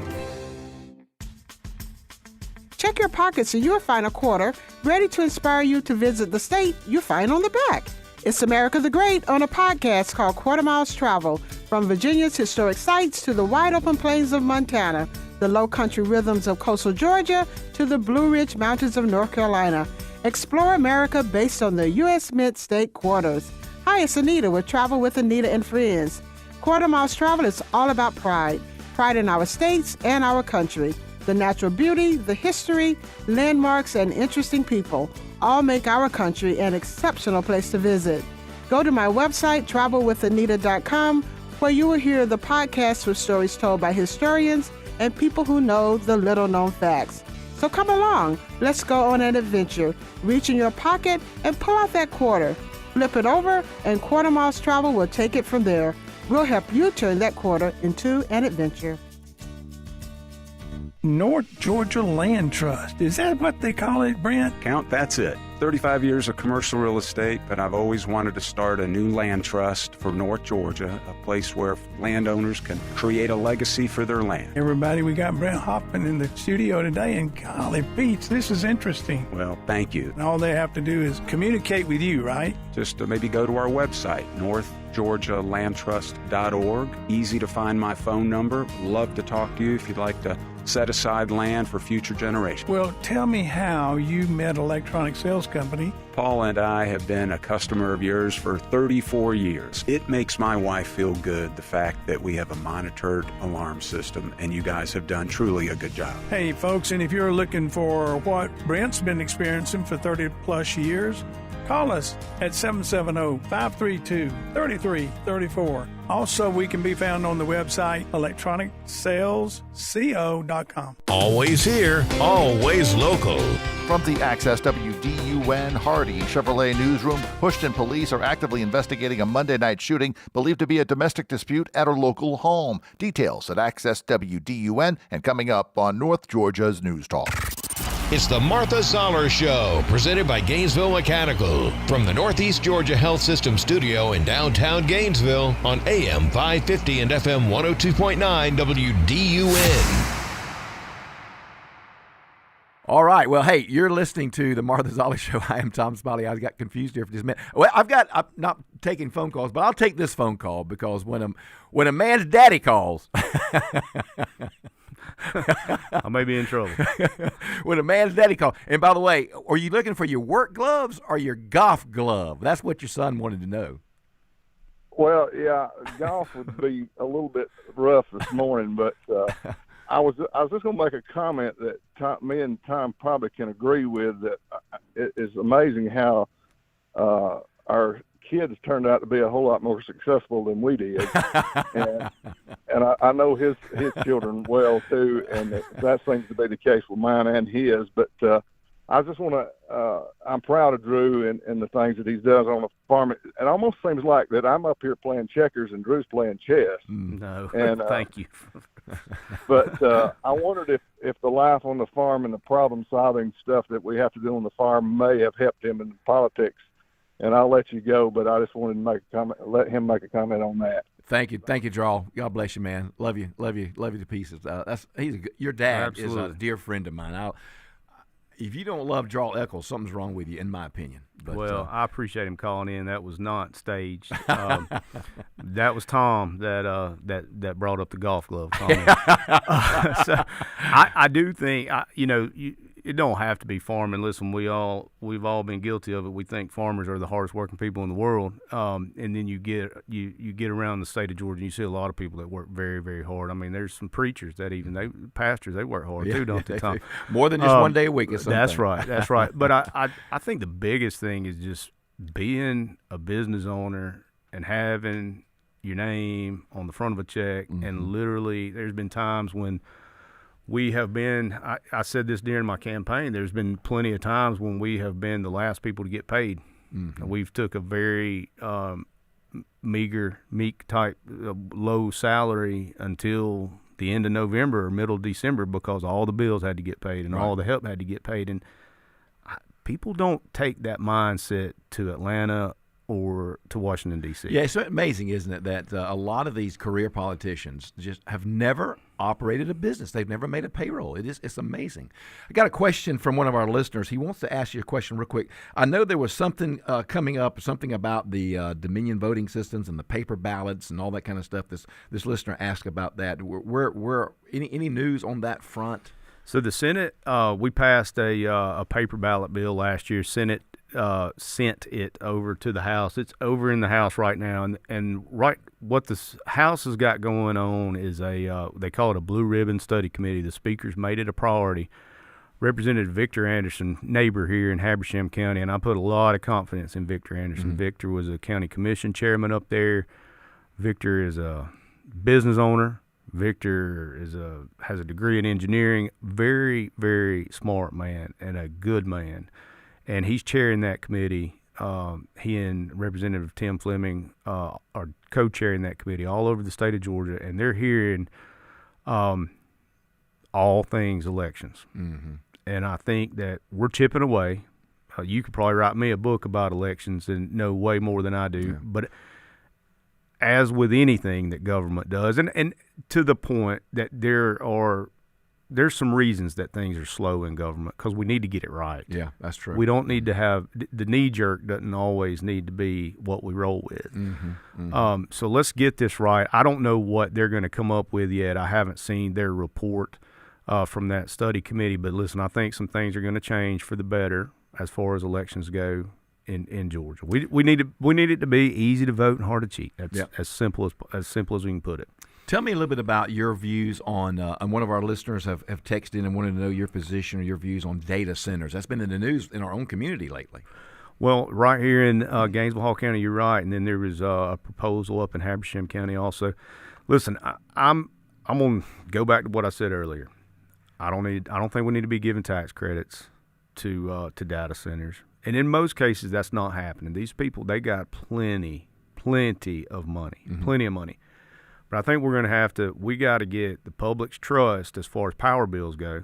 Check your pockets and you'll find a quarter ready to inspire you to visit the state you find on the back. It's America the Great on a podcast called Quarter Miles Travel, from Virginia's historic sites to the wide open plains of Montana, the low country rhythms of coastal Georgia to the Blue Ridge Mountains of North Carolina. Explore America based on the U.S. Mid-State Quarters. Hi, it's Anita with Travel with Anita and Friends. Quarter Miles Travel is all about pride in our states and our country. The natural beauty, the history, landmarks, and interesting people all make our country an exceptional place to visit. Go to my website, travelwithanita.com, where you will hear the podcast with stories told by historians and people who know the little-known facts. So come along, let's go on an adventure. Reach in your pocket and pull out that quarter. Flip it over, and Quarter Miles Travel will take it from there. We'll help you turn that quarter into an adventure. North Georgia Land Trust. Is that what they call it, Brent? Count, that's it. 35 years of commercial real estate, but I've always wanted to start a new land trust for North Georgia, a place where landowners can create a legacy for their land. Everybody, we got Brent Hoffman in the studio today, and golly, Pete, this is interesting. Well, thank you. All they have to do is communicate with you, right? Just maybe go to our website, northgeorgialandtrust.org. Easy to find my phone number. Love to talk to you if you'd like to set aside land for future generations. Well, tell me how you met Electronic Sales Company. Paul and I have been a customer of yours for 34 years. It makes my wife feel good, the fact that we have a monitored alarm system, and you guys have done truly a good job. Hey, folks, and if you're looking for what Brent's been experiencing for 30-plus years, call us at 770-532-3334. Also, we can be found on the website electronicsalesco.com. Always here, always local. From the Access WDUN Hardy Chevrolet newsroom, Houston police are actively investigating a Monday night shooting believed to be a domestic dispute at a local home. Details at Access WDUN and coming up on North Georgia's News Talk. It's the Martha Zoller Show, presented by Gainesville Mechanical, from the Northeast Georgia Health System studio in downtown Gainesville on AM 550 and FM 102.9 WDUN. All right. Well, hey, you're listening to the Martha Zoller Show. I am Tom Smiley. I got confused here for just a minute. Well, I'm not taking phone calls, but I'll take this phone call because when a man's daddy calls, I may be in trouble. When a man's daddy calls. And by the way, are you looking for your work gloves or your golf glove? That's what your son wanted to know. Well, yeah, golf would be a little bit rough this morning, but I was just going to make a comment that me and Tom probably can agree with, that it is amazing how our kids turned out to be a whole lot more successful than we did. and I know his children well, too, and that seems to be the case with mine and his. But I just want to I'm proud of Drew and the things that he does on the farm. It almost seems like that I'm up here playing checkers and Drew's playing chess. No, and, thank you. But I wondered if the life on the farm and the problem-solving stuff that we have to do on the farm may have helped him in politics. And I'll let you go, but I just wanted to make a comment, let him make a comment on that. Thank you, Draw. God bless you, man. Love you to pieces. Your dad Absolutely. is a dear friend of mine. If you don't love Draw Eccles, something's wrong with you, in my opinion. But, well, I appreciate him calling in. That was not staged. That was Tom that brought up the golf glove comment. So I do think it don't have to be farming. Listen, we've all been guilty of it. We think farmers are the hardest working people in the world, and then you get around the state of Georgia and you see a lot of people that work very, very hard. I mean, there's some preachers that pastors, they work hard too, don't they, Tom? More than just one day a week or something. That's right. But I think the biggest thing is just being a business owner and having your name on the front of a check. Mm-hmm. And literally, there's been times when we have been, I said this during my campaign, there's been plenty of times when we have been the last people to get paid. Mm-hmm. We've took a very meek type low salary until the end of November or middle of December because all the bills had to get paid and all the help had to get paid. And people don't take that mindset to Atlanta or to Washington, D.C. Yeah, it's amazing, isn't it, that a lot of these career politicians just have never operated a business. They've never made a payroll. It's amazing. I got a question from one of our listeners. He wants to ask you a question real quick. I know there was something coming up, something about the Dominion voting systems and the paper ballots and all that kind of stuff. This listener asked about that. Any news on that front? So the Senate, we passed a paper ballot bill last year. Senate sent it over to the House. It's over in the House right now, and what the House has got going on is they call it a blue ribbon study committee. The speakers made it a priority. Representative Victor Anderson, neighbor here in Habersham County, and I put a lot of confidence in Victor Anderson. Mm-hmm. Victor was a county commission chairman up there. Victor is a business owner. Victor has a degree in engineering. Very, very smart man and a good man. And he's chairing that committee. He and Representative Tim Fleming are co-chairing that committee all over the state of Georgia, and they're hearing all things elections. Mm-hmm. And I think that we're chipping away. You could probably write me a book about elections and know way more than I do. Yeah. But as with anything that government does, and to the point that there's some reasons that things are slow in government because we need to get it right. Yeah, that's true. We don't need to have the knee jerk doesn't always need to be what we roll with. Mm-hmm. Mm-hmm. So let's get this right. I don't know what they're going to come up with yet. I haven't seen their report from that study committee, but listen, I think some things are going to change for the better as far as elections go in Georgia. We need it to be easy to vote and hard to cheat. That's as simple as we can put it. Tell me a little bit about your views on one of our listeners have texted in and wanted to know your position or your views on data centers. That's been in the news in our own community lately. Well, right here in Gainesville, Hall County, you're right, and then there was a proposal up in Habersham County also. Listen, I'm going to go back to what I said earlier. I don't think we need to be giving tax credits to data centers, and in most cases that's not happening. These people, they got plenty of money, Mm-hmm. plenty of money. But I think we got to get the public's trust as far as power bills go.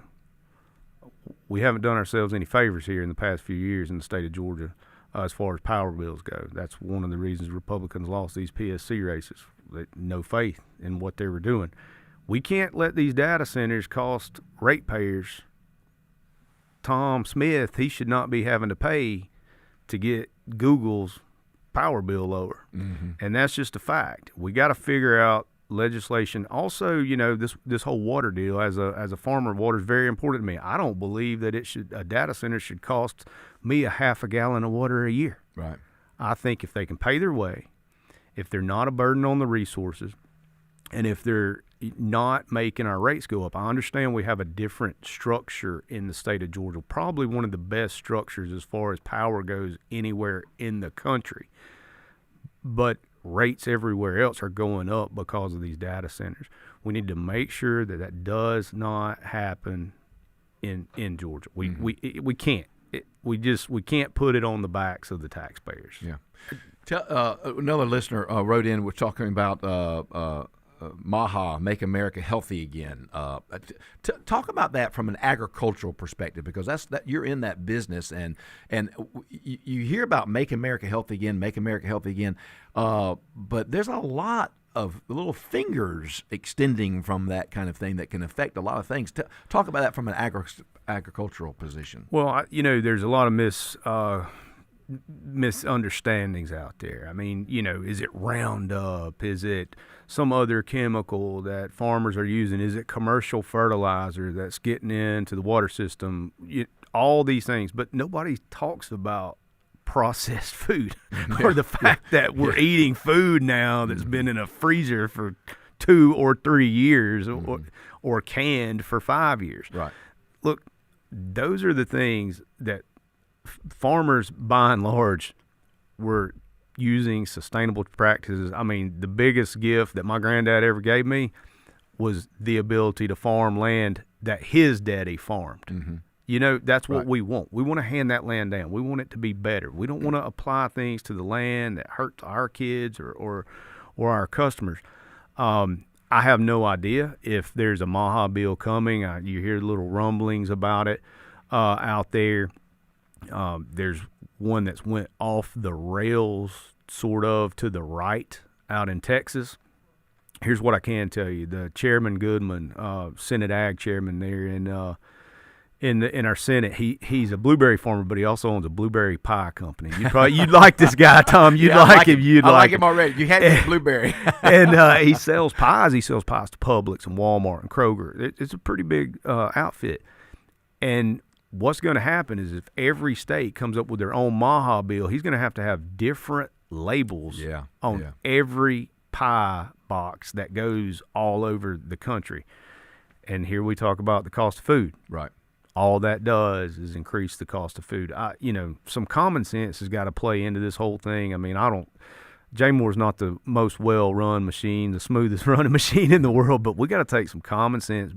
We haven't done ourselves any favors here in the past few years in the state of Georgia as far as power bills go. That's one of the reasons Republicans lost these PSC races. No faith in what they were doing. We can't let these data centers cost ratepayers. Tom Smith, he should not be having to pay to get Google's power bill lower. Mm-hmm. And that's just a fact. We got to figure out legislation. Also, this whole water deal, as a farmer, water is very important to me. I don't believe that a data center should cost me a half a gallon of water a year. Right. I think if they can pay their way, if they're not a burden on the resources, and if they're not making our rates go up. I understand we have a different structure in the state of Georgia, probably one of the best structures as far as power goes anywhere in the country. But rates everywhere else are going up because of these data centers. We need to make sure that does not happen in Georgia. We can't. We can't put it on the backs of the taxpayers. Yeah. Another listener wrote in. We're talking about MAHA, Make America Healthy Again. Talk about that from an agricultural perspective, because that you're in that business, and you hear about Make America Healthy Again, Make America Healthy Again, but there's a lot of little fingers extending from that kind of thing that can affect a lot of things. Talk about that from an agricultural position. Well, there's a lot of misunderstandings out there. I mean, is it Roundup? Is it some other chemical that farmers are using? Is it commercial fertilizer that's getting into the water system? All these things, but nobody talks about processed food or the fact that we're eating food now that's been in a freezer for 2 or 3 years or canned for 5 years. Right. Look, those are the things that farmers, by and large, were using sustainable practices. I mean, the biggest gift that my granddad ever gave me was the ability to farm land that his daddy farmed. Mm-hmm. That's what we want. We want to hand that land down. We want it to be better. We don't want to apply things to the land that hurt our kids or our customers. I have no idea if there's a MAHA bill coming. You hear little rumblings about it out there. There's one that's went off the rails sort of to the right out in Texas. Here's what I can tell you. The Chairman Goodman, Senate Ag Chairman there in our Senate, he's a blueberry farmer, but he also owns a blueberry pie company. You'd like this guy, Tom. You'd like him. I like him already. You had me blueberry. And he sells pies. He sells pies to Publix and Walmart and Kroger. It's a pretty big outfit. And what's going to happen is if every state comes up with their own MAHA bill, he's going to have different labels on every pie box that goes all over the country. And here we talk about the cost of food. Right. All that does is increase the cost of food. Some common sense has got to play into this whole thing. I mean, J-Moore's not the most well-run machine, the smoothest running machine in the world, but we got to take some common sense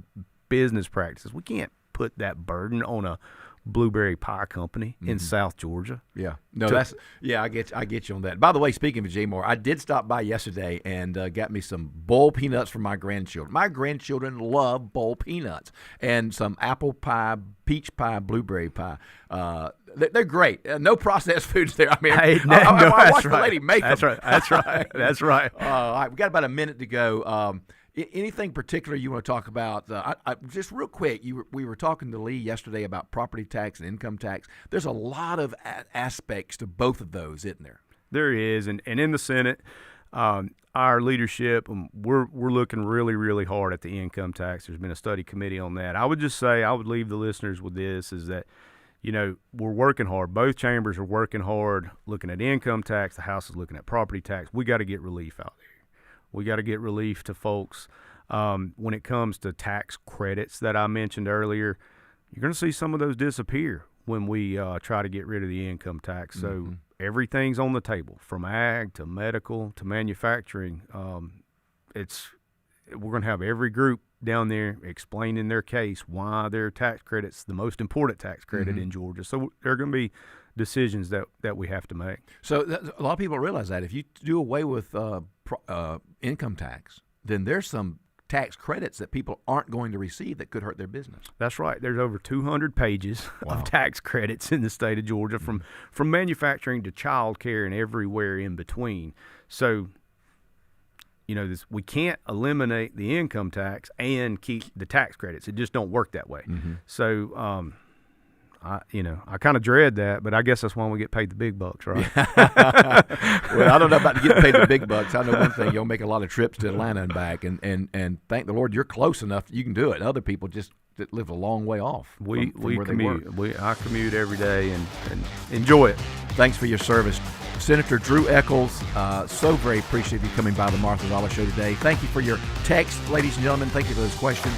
business practices. We can't put that burden on a blueberry pie company in South Georgia. Yeah. No, I get you on that. By the way, speaking of J-Moore, I did stop by yesterday and got me some bowl peanuts for my grandchildren. My grandchildren love bowl peanuts and some apple pie, peach pie, blueberry pie. They're great. No processed foods there. I mean, I watched the lady make them. That's right. That's right. All right, we got about a minute to go. Anything particular you want to talk about? Just real quick, we were talking to Lee yesterday about property tax and income tax. There's a lot of aspects to both of those, isn't there? There is, and in the Senate, our leadership, we're looking really, really hard at the income tax. There's been a study committee on that. I would just say, I would leave the listeners with this, is that, we're working hard. Both chambers are working hard, looking at income tax. The House is looking at property tax. We got to get relief out there. We got to get relief to folks. When it comes to tax credits that I mentioned earlier, you're going to see some of those disappear when we try to get rid of the income tax. So everything's on the table, from ag to medical to manufacturing. We're going to have every group down there explaining their case, why their tax credit's the most important tax credit in Georgia. So there are going to be decisions that we have to make. So a lot of people realize that if you do away with income tax, then there's some tax credits that people aren't going to receive that could hurt their business. That's right. There's over 200 pages of tax credits in the state of Georgia, from manufacturing to child care and everywhere in between. So, we can't eliminate the income tax and keep the tax credits. It just don't work that way. So, I kind of dread that, but I guess that's why we get paid the big bucks, right? Well, I don't know about getting paid the big bucks. I know one thing: you'll make a lot of trips to Atlanta and back, and thank the Lord you're close enough you can do it. Other people just live a long way off. We commute. I commute every day and enjoy it. Thanks for your service, Senator Drew Eccles. So very appreciative you coming by the Martha Zoller Show today. Thank you for your text, ladies and gentlemen. Thank you for those questions.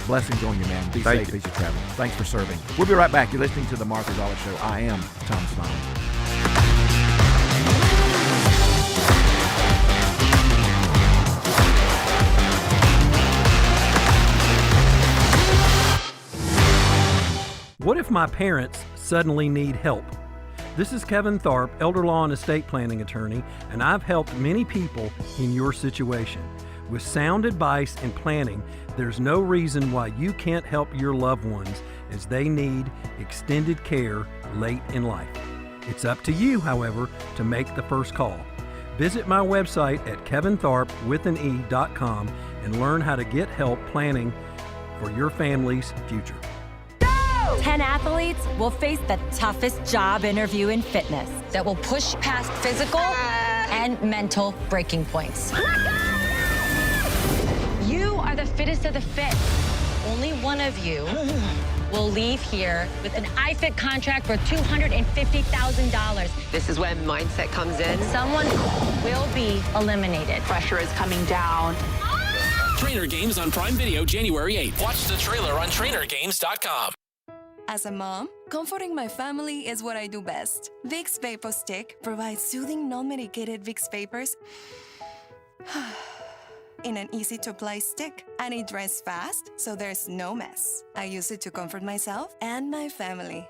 Blessings on you, man. Be safe as you travel. Thanks for serving. We'll be right back. You're listening to the Martha Zoller Show. I am Tom Smiley. What if my parents suddenly need help? This is Kevin Tharp, elder law and estate planning attorney, and I've helped many people in your situation. With sound advice and planning, there's no reason why you can't help your loved ones as they need extended care late in life. It's up to you, however, to make the first call. Visit my website at kevintharp.com and learn how to get help planning for your family's future. 10 athletes will face the toughest job interview in fitness that will push past physical and mental breaking points. You are the fittest of the fit. Only one of you will leave here with an iFit contract for $250,000. This is when mindset comes in. Someone will be eliminated. Pressure is coming down. Trainer Games on Prime Video January 8th. Watch the trailer on trainergames.com. As a mom, comforting my family is what I do best. Vicks Vapor Stick provides soothing, non-medicated Vicks Vapors in an easy-to-apply stick, and it dries fast, so there's no mess. I use it to comfort myself and my family.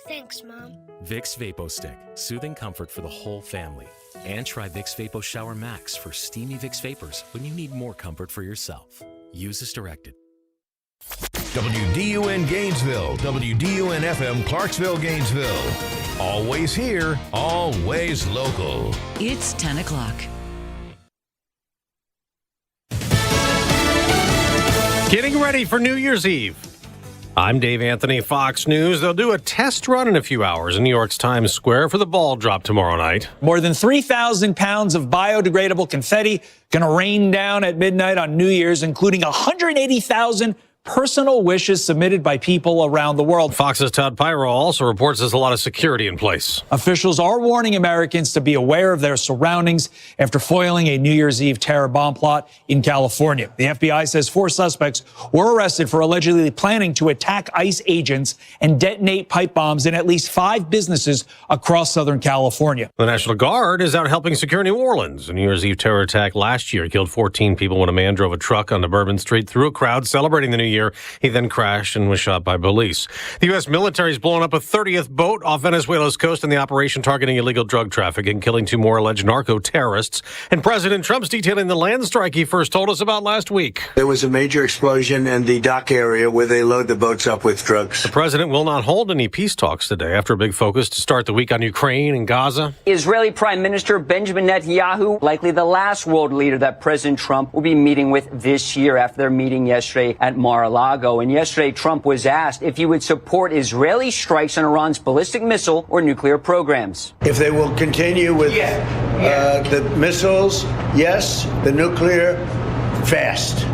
Thanks, Mom. Vicks Vapor Stick, soothing comfort for the whole family. And try Vicks Vapor Shower Max for steamy Vicks Vapors when you need more comfort for yourself. Use as directed. WDUN Gainesville, WDUN FM Clarksville, Gainesville. Always here, always local. It's 10 o'clock. Getting ready for New Year's Eve. I'm Dave Anthony, Fox News. They'll do a test run in a few hours in New York's Times Square for the ball drop tomorrow night. More than 3,000 pounds of biodegradable confetti going to rain down at midnight on New Year's, including 180,000 personal wishes submitted by people around the world. Fox's Todd Pyro also reports there's a lot of security in place. Officials are warning Americans to be aware of their surroundings after foiling a New Year's Eve terror bomb plot in California. The FBI says 4 suspects were arrested for allegedly planning to attack ICE agents and detonate pipe bombs in at least 5 businesses across Southern California. The National Guard is out helping secure New Orleans. A New Year's Eve terror attack last year killed 14 people when a man drove a truck onto Bourbon Street through a crowd celebrating the new year. He then crashed and was shot by police. The U.S. military has blown up a 30th boat off Venezuela's coast in the operation targeting illegal drug trafficking, killing 2 more alleged narco-terrorists. And President Trump's detailing the land strike he first told us about last week. There was a major explosion in the dock area where they load the boats up with drugs. The president will not hold any peace talks today after a big focus to start the week on Ukraine and Gaza. Israeli Prime Minister Benjamin Netanyahu, likely the last world leader that President Trump will be meeting with this year after their meeting yesterday at Mar-a-Lago. And yesterday, Trump was asked if he would support Israeli strikes on Iran's ballistic missile or nuclear programs. If they will continue with the missiles, yes. The nuclear, fast.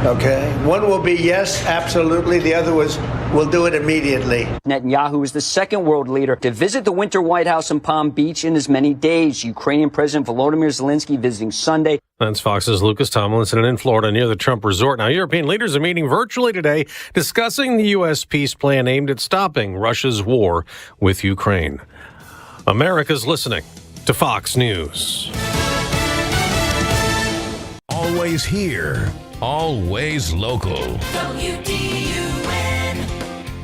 Okay? One will be yes, absolutely. The other was we'll do it immediately. Netanyahu is the second world leader to visit the Winter White House in Palm Beach in as many days. Ukrainian President Volodymyr Zelensky visiting Sunday. That's Fox's Lucas Tomlinson in Florida near the Trump resort. Now, European leaders are meeting virtually today discussing the U.S. peace plan aimed at stopping Russia's war with Ukraine. America's listening to Fox News. Always here, always local.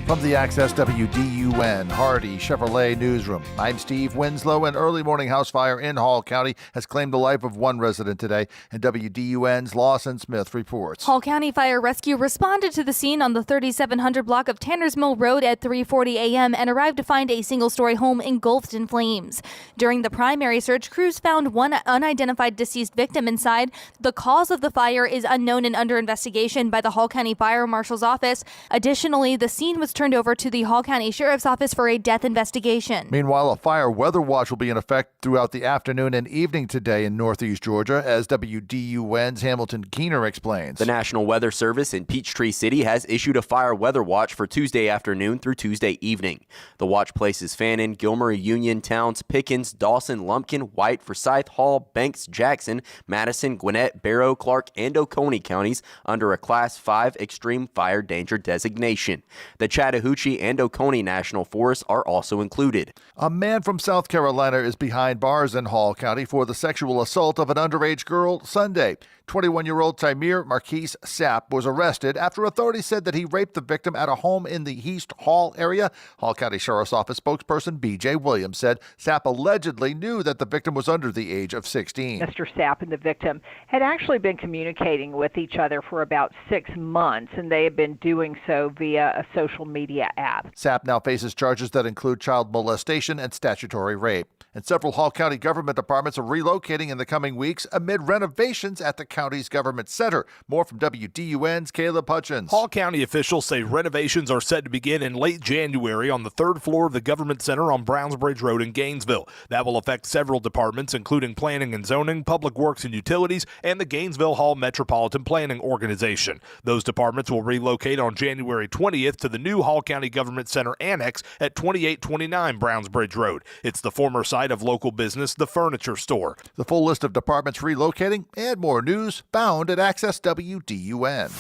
From the Access WDUN Hardy Chevrolet Newsroom, I'm Steve Winslow. An early morning house fire in Hall County has claimed the life of 1 resident today, and WDUN's Lawson Smith reports. Hall County Fire Rescue responded to the scene on the 3700 block of Tanner's Mill Road at 3:40 a.m. and arrived to find a single-story home engulfed in flames. During the primary search, crews found 1 unidentified deceased victim inside. The cause of the fire is unknown and under investigation by the Hall County Fire Marshal's office. Additionally, the scene was turned over to the Hall County Sheriff's Office for a death investigation. Meanwhile, a fire weather watch will be in effect throughout the afternoon and evening today in northeast Georgia, as WDUN's Hamilton Keener explains. The National Weather Service in Peachtree City has issued a fire weather watch for Tuesday afternoon through Tuesday evening. The watch places Fannin, Gilmer, Union, Towns, Pickens, Dawson, Lumpkin, White, Forsyth, Hall, Banks, Jackson, Madison, Gwinnett, Barrow, Clark, and Oconee counties under a Class 5 extreme fire danger designation. The Chattahoochee and Oconee National Forests are also included. A man from South Carolina is behind bars in Hall County for the sexual assault of an underage girl Sunday. 21-year-old Tymir Marquise Sapp was arrested after authorities said that he raped the victim at a home in the East Hall area. Hall County Sheriff's Office spokesperson B.J. Williams said Sapp allegedly knew that the victim was under the age of 16. Mr. Sapp and the victim had actually been communicating with each other for about 6 months, and they had been doing so via a social media app. Sapp now faces charges that include child molestation and statutory rape. And several Hall County government departments are relocating in the coming weeks amid renovations at the county's government center. More from WDUN's Caleb Hutchins. Hall County officials say renovations are set to begin in late January on the 3rd floor of the government center on Brownsbridge Road in Gainesville. That will affect several departments, including planning and zoning, public works and utilities, and the Gainesville Hall Metropolitan Planning Organization. Those departments will relocate on January 20th to the new Hall County Government Center Annex at 2829 Brownsbridge Road. It's the former site of local business, the Furniture Store. The full list of departments relocating and more news found at Access WDUN.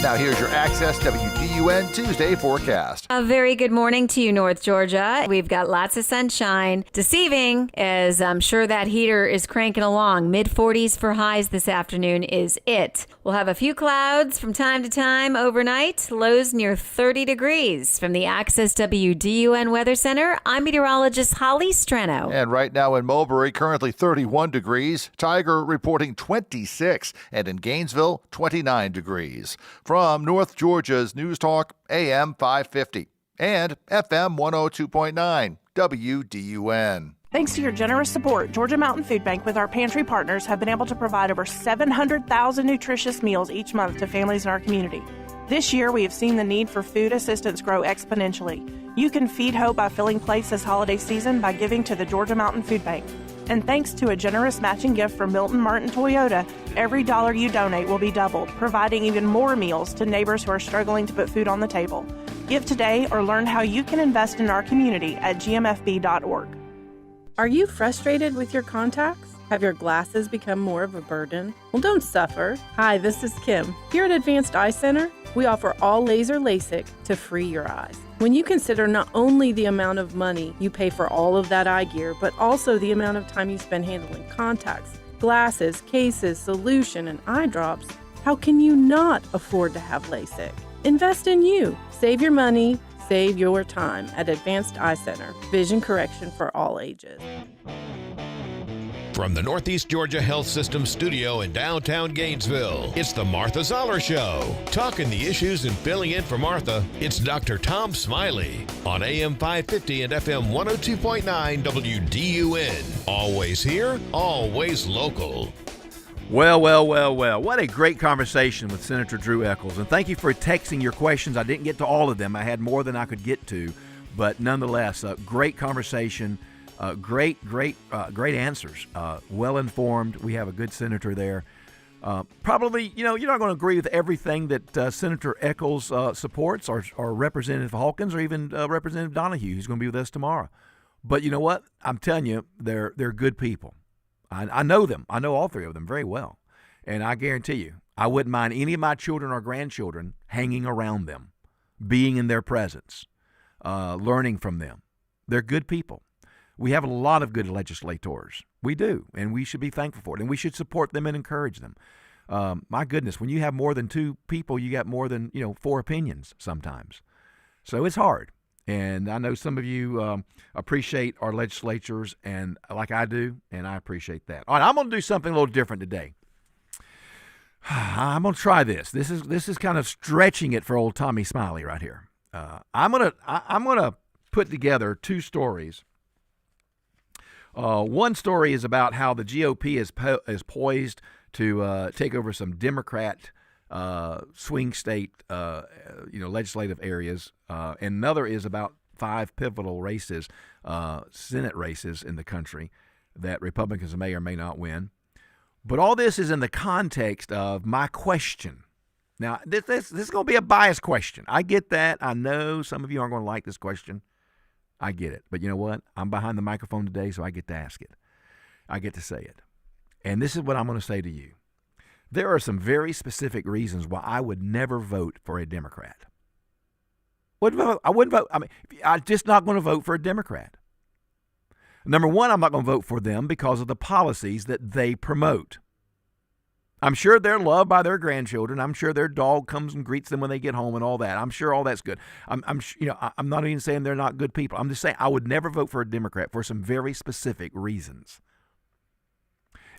Now here's your Access WDUN Tuesday forecast. A very good morning to you, North Georgia. We've got lots of sunshine. Deceiving, as I'm sure that heater is cranking along. Mid-40s for highs this afternoon is it. We'll have a few clouds from time to time overnight. Lows near 30 degrees. From the Access WDUN Weather Center, I'm meteorologist Holly Streno. And right now in Mulberry, currently 31 degrees. Tiger reporting 26. And in Gainesville, 29 degrees. From North Georgia's News Talk, AM 550 and FM 102.9 WDUN. Thanks to your generous support, Georgia Mountain Food Bank with our pantry partners have been able to provide over 700,000 nutritious meals each month to families in our community. This year, we have seen the need for food assistance grow exponentially. You can feed hope by filling plates this holiday season by giving to the Georgia Mountain Food Bank. And thanks to a generous matching gift from Milton Martin Toyota, every dollar you donate will be doubled, providing even more meals to neighbors who are struggling to put food on the table. Give today or learn how you can invest in our community at gmfb.org. Are you frustrated with your contacts? Have your glasses become more of a burden? Well, don't suffer. Hi, this is Kim. Here at Advanced Eye Center, we offer all laser LASIK to free your eyes. When you consider not only the amount of money you pay for all of that eye gear, but also the amount of time you spend handling contacts, glasses, cases, solution, and eye drops, how can you not afford to have LASIK? Invest in you. Save your money, save your time at Advanced Eye Center. Vision correction for all ages. From the Northeast Georgia Health System studio in downtown Gainesville, it's the Martha Zoller Show. Talking the issues and filling in for Martha, it's Dr. Tom Smiley on AM 550 and FM 102.9 WDUN. Always here, always local. Well. What a great conversation with Senator Drew Echols. And thank you for texting your questions. I didn't get to all of them. I had more than I could get to. But nonetheless, a great conversation. Great answers. Well-informed. We have a good senator there. Probably, you're not going to agree with everything that Senator Echols supports, or Representative Hawkins, or even Representative Donahue, who's going to be with us tomorrow. But you know what? I'm telling you, they're good people. I know them. I know all three of them very well. And I guarantee you, I wouldn't mind any of my children or grandchildren hanging around them, being in their presence, learning from them. They're good people. We have a lot of good legislators. We do, and we should be thankful for it, and we should support them and encourage them. My goodness, when you have more than two people, you got more than 4 opinions sometimes. So it's hard, and I know some of you appreciate our legislatures, and like I do, and I appreciate that. All right, I'm going to do something a little different today. I'm going to try this. This is kind of stretching it for old Tommy Smiley right here. I'm gonna put together 2 stories. One story is about how the GOP is poised to take over some Democrat swing state, legislative areas. And another is about 5 pivotal races, Senate races in the country that Republicans may or may not win. But all this is in the context of my question. Now, this is going to be a biased question. I get that. I know some of you aren't going to like this question. I get it. But you know what? I'm behind the microphone today, so I get to ask it. I get to say it. And this is what I'm going to say to you. There are some very specific reasons why I would never vote for a Democrat. I wouldn't vote. I mean, I'm just not going to vote for a Democrat. Number one, I'm not going to vote for them because of the policies that they promote. I'm sure they're loved by their grandchildren. I'm sure their dog comes and greets them when they get home and all that. I'm sure all that's good. I'm not even saying they're not good people. I'm just saying I would never vote for a Democrat for some very specific reasons.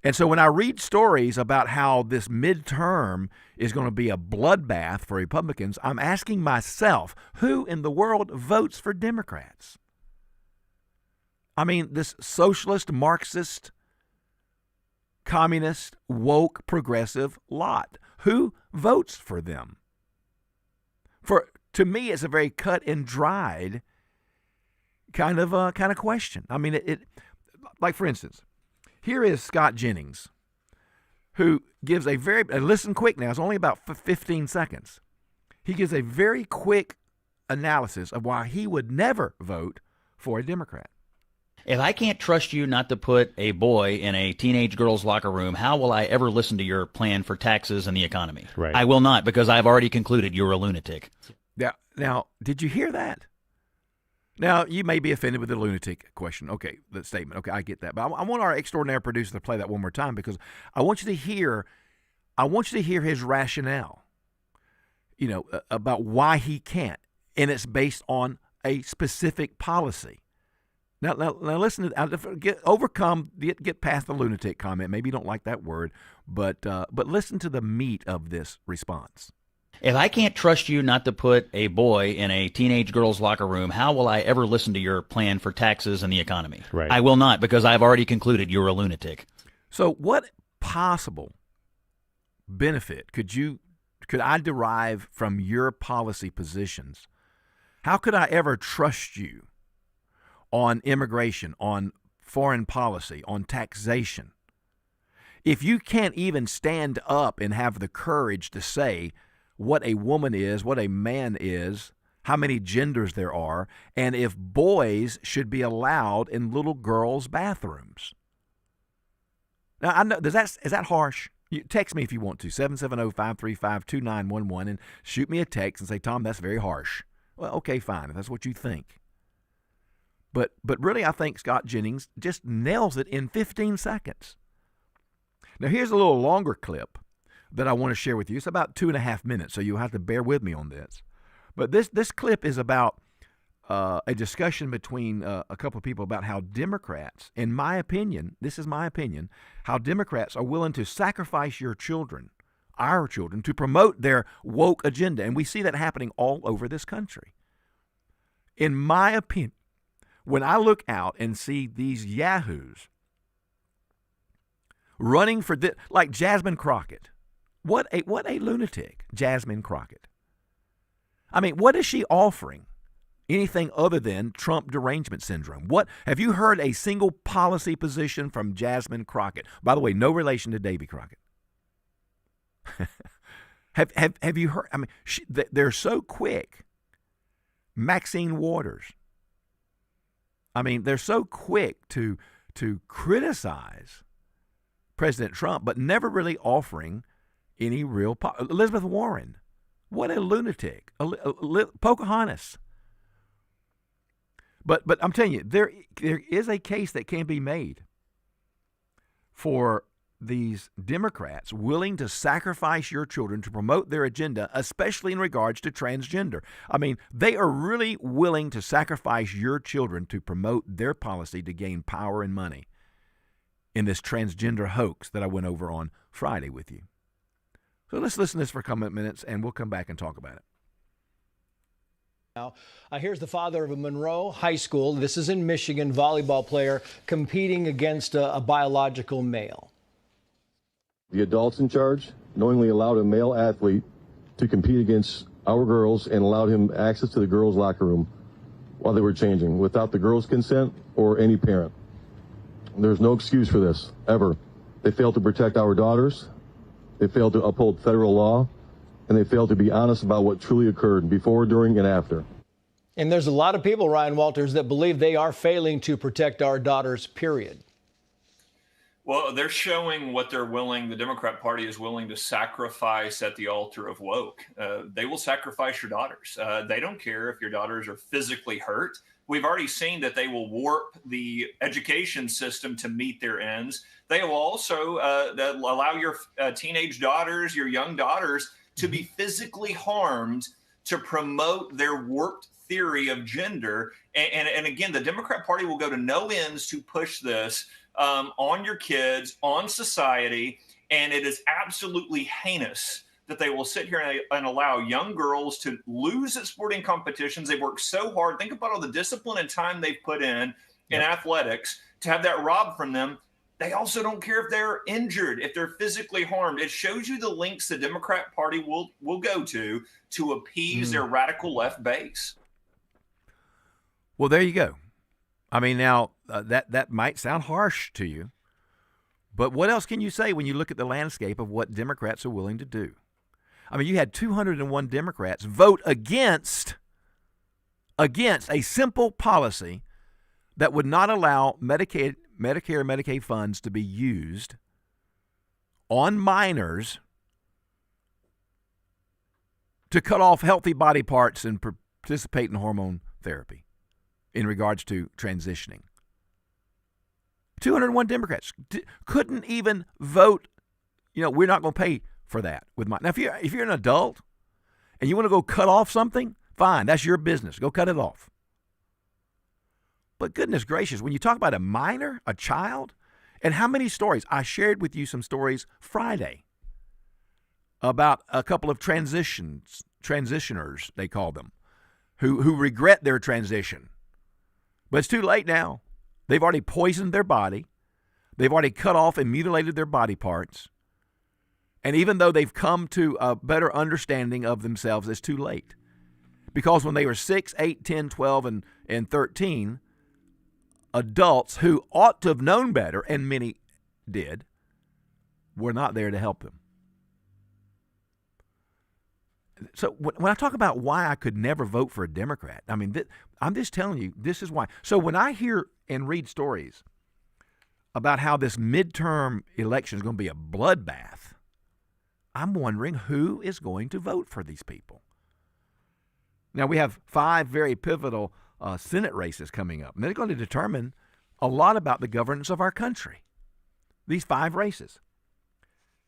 And so when I read stories about how this midterm is going to be a bloodbath for Republicans, I'm asking myself, who in the world votes for Democrats? I mean, this socialist, Marxist, communist, woke, progressive lot. Who votes for them? To me, it's a very cut and dried kind of question. I mean, like for instance, here is Scott Jennings, who gives a very, and listen quick now, it's only about 15 seconds. He gives a very quick analysis of why he would never vote for a Democrat. If I can't trust you not to put a boy in a teenage girl's locker room, how will I ever listen to your plan for taxes and the economy? Right. I will not, because I've already concluded you're a lunatic. Now, did you hear that? Now, you may be offended with the lunatic question. Okay, the statement. Okay, I get that. But I want our extraordinary producer to play that one more time because I want you to hear his rationale, about why he can't. And it's based on a specific policy. Now listen to get past the lunatic comment. Maybe you don't like that word, but listen to the meat of this response. If I can't trust you not to put a boy in a teenage girl's locker room, how will I ever listen to your plan for taxes and the economy? Right. I will not, because I've already concluded you're a lunatic. So what possible benefit could I derive from your policy positions? How could I ever trust you on immigration, on foreign policy, on taxation, if you can't even stand up and have the courage to say what a woman is, what a man is, how many genders there are, and if boys should be allowed in little girls' bathrooms. Now, I know, is that harsh? You text me if you want to, 770-535-2911, and shoot me a text and say, Tom, that's very harsh. Well, okay, fine, if that's what you think. But really, I think Scott Jennings just nails it in 15 seconds. Now, here's a little longer clip that I want to share with you. It's about 2.5 minutes, so you'll have to bear with me on this. But this clip is about a discussion between a couple of people about how Democrats, in my opinion, this is my opinion, how Democrats are willing to sacrifice your children, our children, to promote their woke agenda. And we see that happening all over this country. In my opinion, when I look out and see these yahoos running for like Jasmine Crockett, what a lunatic, Jasmine Crockett. I mean, what is she offering? Anything other than Trump derangement syndrome? What have you heard a single policy position from Jasmine Crockett? By the way, no relation to Davy Crockett. have you heard? I mean, they're so quick. Maxine Waters. I mean, they're so quick to criticize President Trump, but never really offering any real Elizabeth Warren. What a lunatic. Pocahontas. But I'm telling you, there is a case that can be made for these Democrats willing to sacrifice your children to promote their agenda, especially in regards to transgender. I mean, they are really willing to sacrifice your children to promote their policy to gain power and money in this transgender hoax that I went over on Friday with you. So let's listen to this for a couple of minutes, and we'll come back and talk about it. Now, here's the father of a Monroe High School, this is in Michigan, volleyball player competing against a biological male. The adults in charge knowingly allowed a male athlete to compete against our girls and allowed him access to the girls' locker room while they were changing without the girls' consent or any parent. There's no excuse for this, ever. They failed to protect our daughters. They failed to uphold federal law, and they failed to be honest about what truly occurred before, during, and after. And there's a lot of people, Ryan Walters, that believe they are failing to protect our daughters, period. Well, they're showing what the Democrat Party is willing to sacrifice at the altar of woke. They will sacrifice your daughters. They don't care if your daughters are physically hurt. We've already seen that they will warp the education system to meet their ends. They will also allow your teenage daughters, your young daughters, to be physically harmed to promote their warped theory of gender. And again, the Democrat Party will go to no ends to push this on your kids, on society. And it is absolutely heinous that they will sit here and allow young girls to lose at sporting competitions. They've worked so hard. Think about all the discipline and time they've put in athletics to have that robbed from them. They also don't care if they're injured, if they're physically harmed. It shows you the lengths the Democrat Party will go to appease their radical left base. Well, there you go. I mean, now that might sound harsh to you, but what else can you say when you look at the landscape of what Democrats are willing to do? I mean, you had 201 Democrats vote against a simple policy that would not allow Medicare and Medicaid funds to be used on minors to cut off healthy body parts and participate in hormone therapy in regards to transitioning. 201 Democrats couldn't even vote, we're not going to pay for that with my. Now, if you're an adult and you want to go cut off something, fine, that's your business. Go cut it off. But goodness gracious, when you talk about a minor, a child, and how many stories, I shared with you some stories Friday about a couple of transitioners, they call them, who regret their transition. But it's too late now. They've already poisoned their body. They've already cut off and mutilated their body parts. And even though they've come to a better understanding of themselves, it's too late. Because when they were 6, 8, 10, 12, and 13, adults who ought to have known better, and many did, were not there to help them. So when I talk about why I could never vote for a Democrat, I mean, I'm just telling you, this is why. So when I hear and read stories about how this midterm election is going to be a bloodbath, I'm wondering who is going to vote for these people. Now, we have 5 very pivotal Senate races coming up, and they're going to determine a lot about the governance of our country, these 5 races.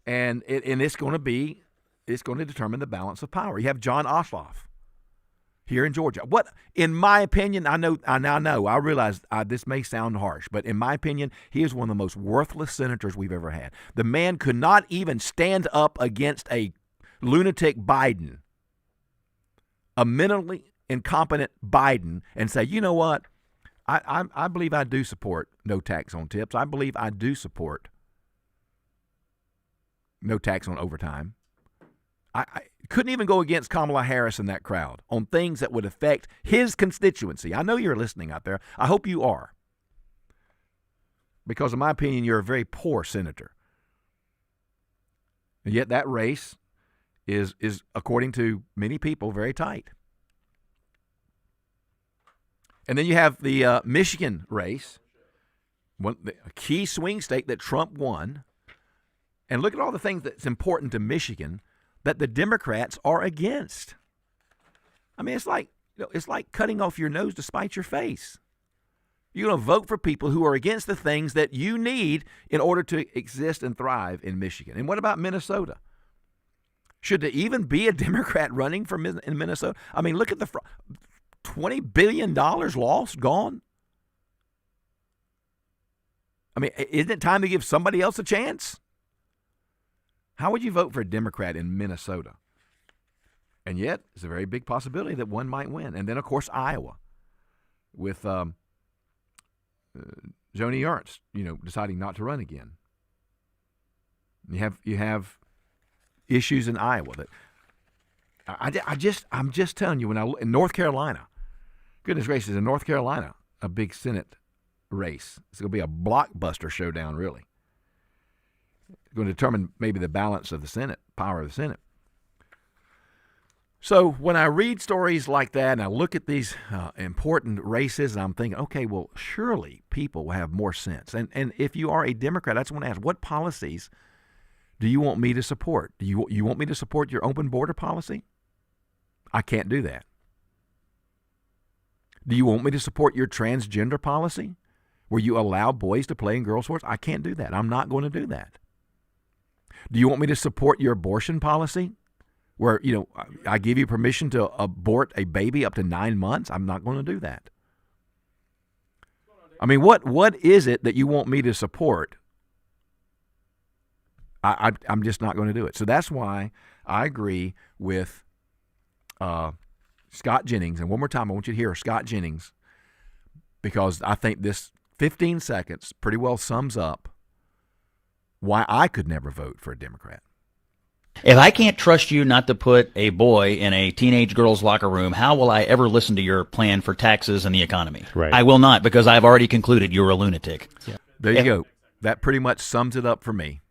And it's going to determine the balance of power. You have John Ossoff here in Georgia. What, in my opinion, I realize this may sound harsh, but in my opinion, he is one of the most worthless senators we've ever had. The man could not even stand up against a lunatic Biden, a mentally incompetent Biden, and say, you know what, I believe I do support no tax on tips. I believe I do support no tax on overtime. I couldn't even go against Kamala Harris in that crowd on things that would affect his constituency. I know you're listening out there. I hope you are. Because in my opinion, you're a very poor senator. And yet that race is according to many people, very tight. And then you have the Michigan race, a key swing state that Trump won. And look at all the things that's important to Michigan that the Democrats are against. I mean, it's like cutting off your nose to spite your face. You're going to vote for people who are against the things that you need in order to exist and thrive in Michigan. And what about Minnesota? Should there even be a Democrat running in Minnesota? I mean, look at the $20 billion lost, gone. I mean, isn't it time to give somebody else a chance? How would you vote for a Democrat in Minnesota? And yet, it's a very big possibility that one might win. And then, of course, Iowa with Joni Ernst, deciding not to run again. You have issues in Iowa that I'm just telling you, in North Carolina, goodness gracious, in North Carolina, a big Senate race. It's going to be a blockbuster showdown, really. It's going to determine maybe the balance of the Senate, power of the Senate. So when I read stories like that and I look at these important races, I'm thinking, okay, well, surely people will have more sense. And if you are a Democrat, I just want to ask, what policies do you want me to support? Do you want me to support your open border policy? I can't do that. Do you want me to support your transgender policy where you allow boys to play in girls' sports? I can't do that. I'm not going to do that. Do you want me to support your abortion policy where, I give you permission to abort a baby up to 9 months? I'm not going to do that. I mean, what is it that you want me to support? I'm just not going to do it. So that's why I agree with Scott Jennings. And one more time, I want you to hear Scott Jennings, because I think this 15 seconds pretty well sums up why I could never vote for a Democrat. If I can't trust you not to put a boy in a teenage girl's locker room, how will I ever listen to your plan for taxes and the economy? Right. I will not, because I've already concluded you're a lunatic. Yeah. There you go. That pretty much sums it up for me.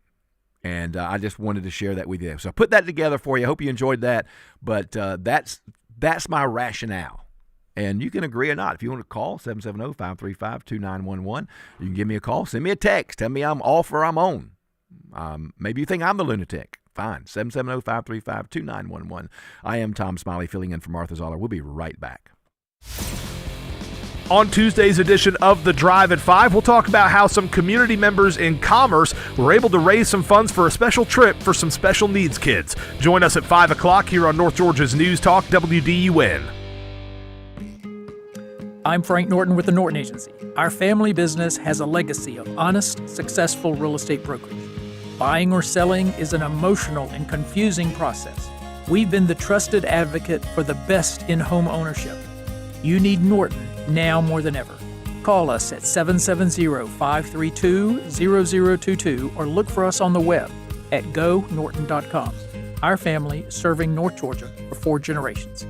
And I just wanted to share that with you. So I put that together for you. I hope you enjoyed that. But that's my rationale. And you can agree or not. If you want to call, 770-535-2911. You can give me a call. Send me a text. Tell me I'm off or I'm on. Maybe you think I'm the lunatic. Fine. 770-535-2911. I am Tom Smiley, filling in for Martha Zoller. We'll be right back. On Tuesday's edition of The Drive at 5, we'll talk about how some community members in Commerce were able to raise some funds for a special trip for some special needs kids. Join us at 5 o'clock here on North Georgia's News Talk, WDUN. I'm Frank Norton with the Norton Agency. Our family business has a legacy of honest, successful real estate brokerage. Buying or selling is an emotional and confusing process. We've been the trusted advocate for the best in home ownership. You need Norton now more than ever. Call us at 770-532-0022 or look for us on the web at gonorton.com. Our family serving North Georgia for 4 generations.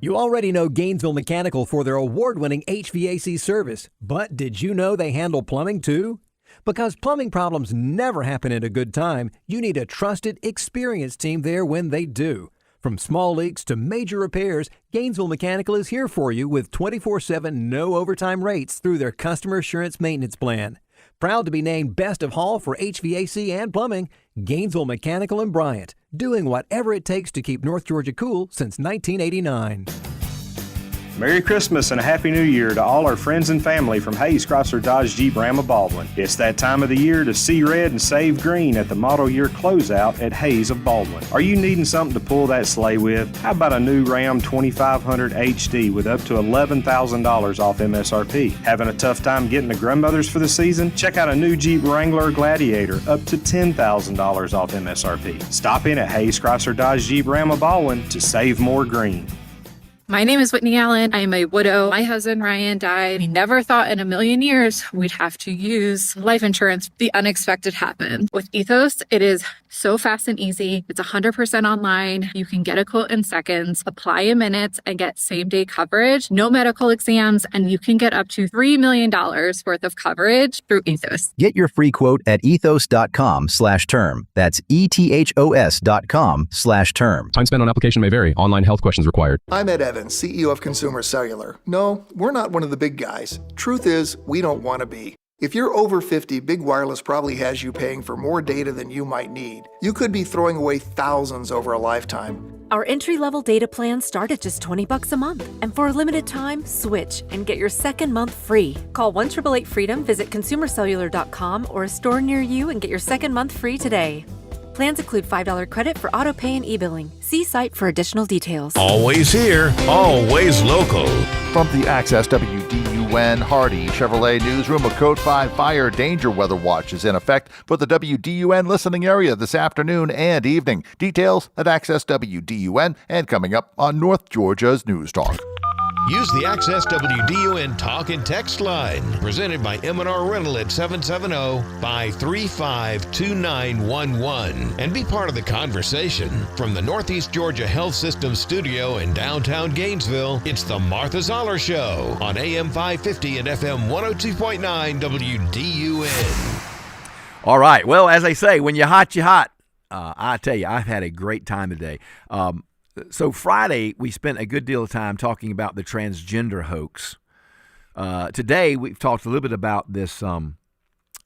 You already know Gainesville Mechanical for their award-winning HVAC service, but did you know they handle plumbing too? Because plumbing problems never happen at a good time, you need a trusted, experienced team there when they do. From small leaks to major repairs, Gainesville Mechanical is here for you with 24/7 no overtime rates through their Customer Assurance Maintenance Plan. Proud to be named Best of Hall for HVAC and plumbing, Gainesville Mechanical and Bryant, doing whatever it takes to keep North Georgia cool since 1989. Merry Christmas and a Happy New Year to all our friends and family from Hayes Chrysler Dodge Jeep Ram of Baldwin. It's that time of the year to see red and save green at the model year closeout at Hayes of Baldwin. Are you needing something to pull that sleigh with? How about a new Ram 2500 HD with up to $11,000 off MSRP? Having a tough time getting to grandmother's for the season? Check out a new Jeep Wrangler Gladiator up to $10,000 off MSRP. Stop in at Hayes Chrysler Dodge Jeep Ram of Baldwin to save more green. My name is Whitney Allen. I am a widow. My husband, Ryan, died. We never thought in a million years we'd have to use life insurance. The unexpected happened. With Ethos, it is so fast and easy. It's 100% online. You can get a quote in seconds, apply in minutes, and get same-day coverage, no medical exams, and you can get up to $3 million worth of coverage through Ethos. Get your free quote at ethos.com/term. That's ETHOS.com/term. Time spent on application may vary. Online health questions required. I'm Ed Evans, CEO of Consumer Cellular. No, we're not one of the big guys. Truth is, we don't want to be. If you're over 50, Big Wireless probably has you paying for more data than you might need. You could be throwing away thousands over a lifetime. Our entry-level data plans start at just $20 a month. And for a limited time, switch and get your second month free. Call 1-888-FREEDOM, visit consumercellular.com or a store near you and get your second month free today. Plans include $5 credit for auto pay and e-billing. See site for additional details. Always here, always local. From the Access WDUN Hardy Chevrolet newsroom, a Code 5 fire danger weather watch is in effect for the WDUN listening area this afternoon and evening. Details at Access WDUN and coming up on North Georgia's News Talk. Use the Access WDUN Talk and Text line, presented by M&R Rental at 770-535-2911, and be part of the conversation. From the Northeast Georgia Health System studio in downtown Gainesville, it's the Martha Zoller Show on AM 550 and FM 102.9 WDUN. All right. Well, as they say, when you're hot, you're hot. I tell you, I've had a great time today. So Friday, we spent a good deal of time talking about the transgender hoax. Today, we've talked a little bit about this, why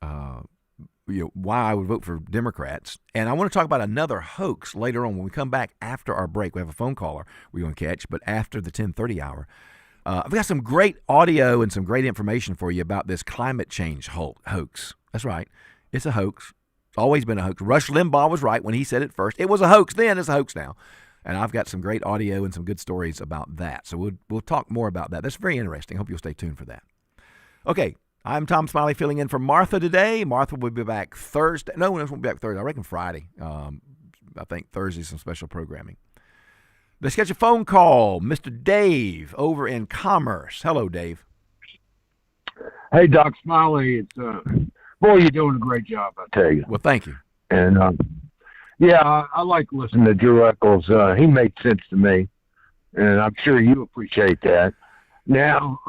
I would vote for Democrats. And I want to talk about another hoax later on when we come back after our break. We have a phone caller we're going to catch, but after the 10:30 hour. I've got some great audio and some great information for you about this climate change hoax. That's right. It's a hoax. It's always been a hoax. Rush Limbaugh was right when he said it first. It was a hoax then. It's a hoax now. And I've got some great audio and some good stories about that. So we'll talk more about that. That's very interesting. I hope you'll stay tuned for that. Okay, I'm Tom Smiley filling in for Martha today. Martha will be back Thursday. No one else won't be back Thursday. I reckon Friday. I think Thursday's some special programming. Let's get your phone call. Mr. Dave over in Commerce. Hello, Dave. Hey, Doc Smiley. It's boy, you're doing a great job, I tell you. Well, thank you. And yeah, I like listening to Drew Eccles. He made sense to me, and I'm sure you appreciate that. Now,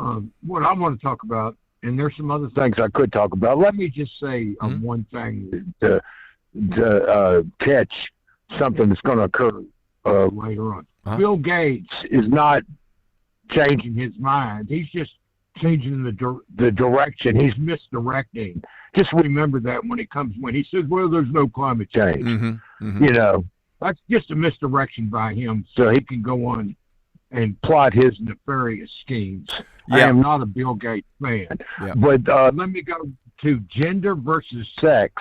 what I want to talk about, and there's some other things I could talk about. Let me just say one thing to catch something that's going to occur later on. Bill Gates is not changing his mind. He's just changing the direction. He's misdirecting. Just remember that when he says, well, there's no climate change. You know, that's just a misdirection by him so he can go on and plot his nefarious schemes. I am not a Bill Gates fan. But let me go to gender versus sex.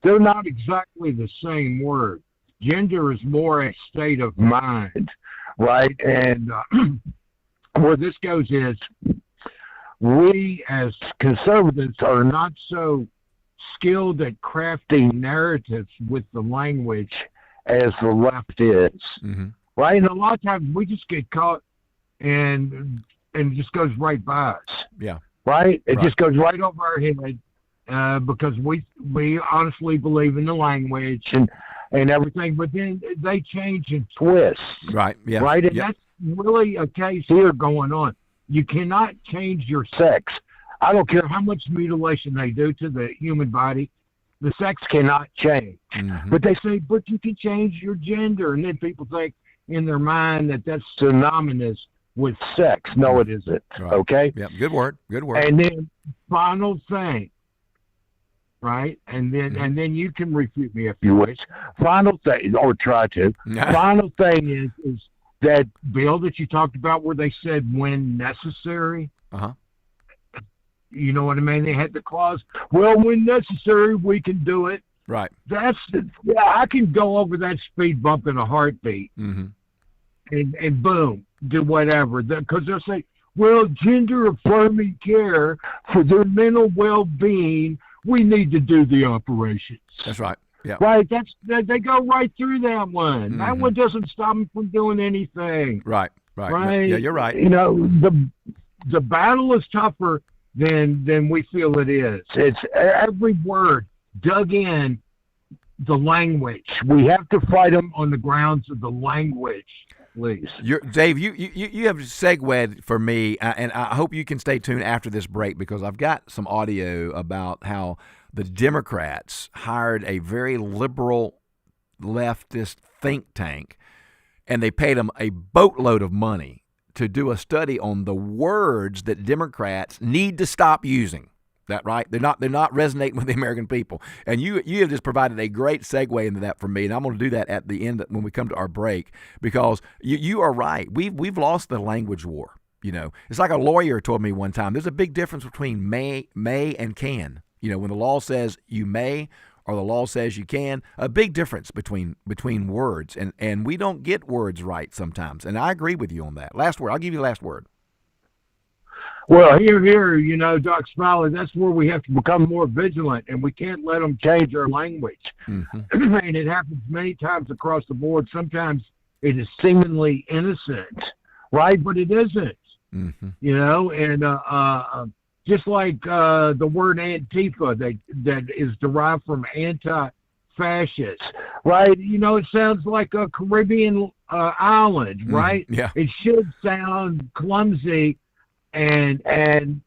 They're not exactly the same word. Gender is more a state of mind, right? And where this goes is we as conservatives are not so skilled at crafting narratives with the language as the left is, right? And a lot of times we just get caught and it just goes right by us. Yeah. Right? It just goes right over our head because we honestly believe in the language and everything, but then they change and twist. Right. Yeah. Right. And really a case here going on. You cannot change your sex. I don't care how much mutilation they do to the human body. The sex cannot change. Mm-hmm. But they say, but you can change your gender. And then people think in their mind that that's synonymous with sex. No, it isn't. Right. Okay? Yep. Good word. Good word. And then final thing, right? And then you can refute me if you wish. Final thing, or try to. Final thing is that bill that you talked about where they said when necessary. Uh-huh. You know what I mean? They had the clause, well, when necessary, we can do it. Right. I can go over that speed bump in a heartbeat. Mm-hmm. And boom, do whatever. Because they'll say, well, gender affirming care for their mental well-being, we need to do the operations. That's right. Yeah. Right. They go right through that one. Mm-hmm. That one doesn't stop them from doing anything. Right. Yeah, you're right. You know, the battle is tougher than we feel it is. It's every word dug in the language. We have to fight them on the grounds of the language, please. Dave, you have segued for me, and I hope you can stay tuned after this break because I've got some audio about how the Democrats hired a very liberal leftist think tank, and they paid them a boatload of money to do a study on the words that Democrats need to stop using. That right? They're not resonating with the American people. And you have just provided a great segue into that for me, and I'm going to do that at the end when we come to our break because you are right. We've lost the language war. You know, it's like a lawyer told me one time. There's a big difference between may and can. You know, when the law says you may or the law says you can, a big difference between words. And we don't get words right sometimes. And I agree with you on that. Last word. I'll give you the last word. Well, here, you know, Doc Smiley, that's where we have to become more vigilant, and we can't let them change our language. Mm-hmm. And it happens many times across the board. Sometimes it is seemingly innocent, right? But it isn't, mm-hmm. You know, and just like the word Antifa that is derived from anti-fascist, right? You know, it sounds like a Caribbean island, right? Mm-hmm. Yeah. It should sound clumsy and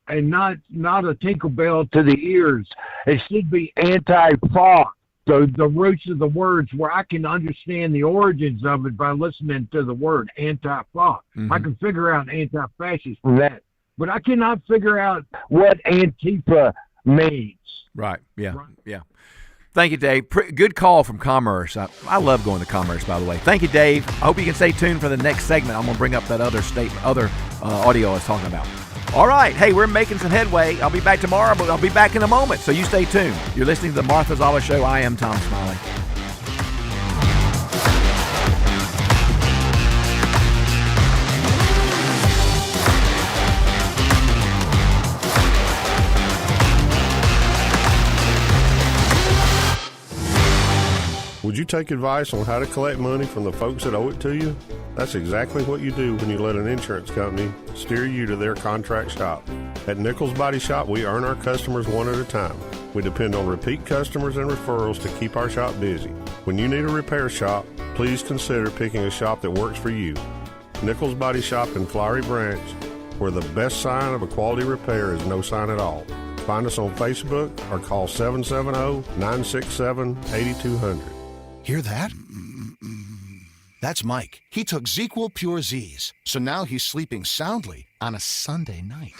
not a Tinkerbell to the ears. It should be anti-fa. The roots of the words where I can understand the origins of it by listening to the word anti-fa. Mm-hmm. I can figure out anti-fascist from that. But I cannot figure out what Antifa means. Right. Yeah. Right. Yeah. Thank you, Dave. Good call from Commerce. I love going to Commerce, by the way. Thank you, Dave. I hope you can stay tuned for the next segment. I'm going to bring up that other audio I was talking about. All right. Hey, we're making some headway. I'll be back tomorrow, but I'll be back in a moment, so you stay tuned. You're listening to the Martha Zoller Show. I am Tom Smiley. Would you take advice on how to collect money from the folks that owe it to you? That's exactly what you do when you let an insurance company steer you to their contract shop. At Nichols Body Shop, we earn our customers one at a time. We depend on repeat customers and referrals to keep our shop busy. When you need a repair shop, please consider picking a shop that works for you. Nichols Body Shop in Flowery Branch, where the best sign of a quality repair is no sign at all. Find us on Facebook or call 770-967-8200. Hear that? That's Mike. He took ZQL Pure Z's, so now he's sleeping soundly on a Sunday night.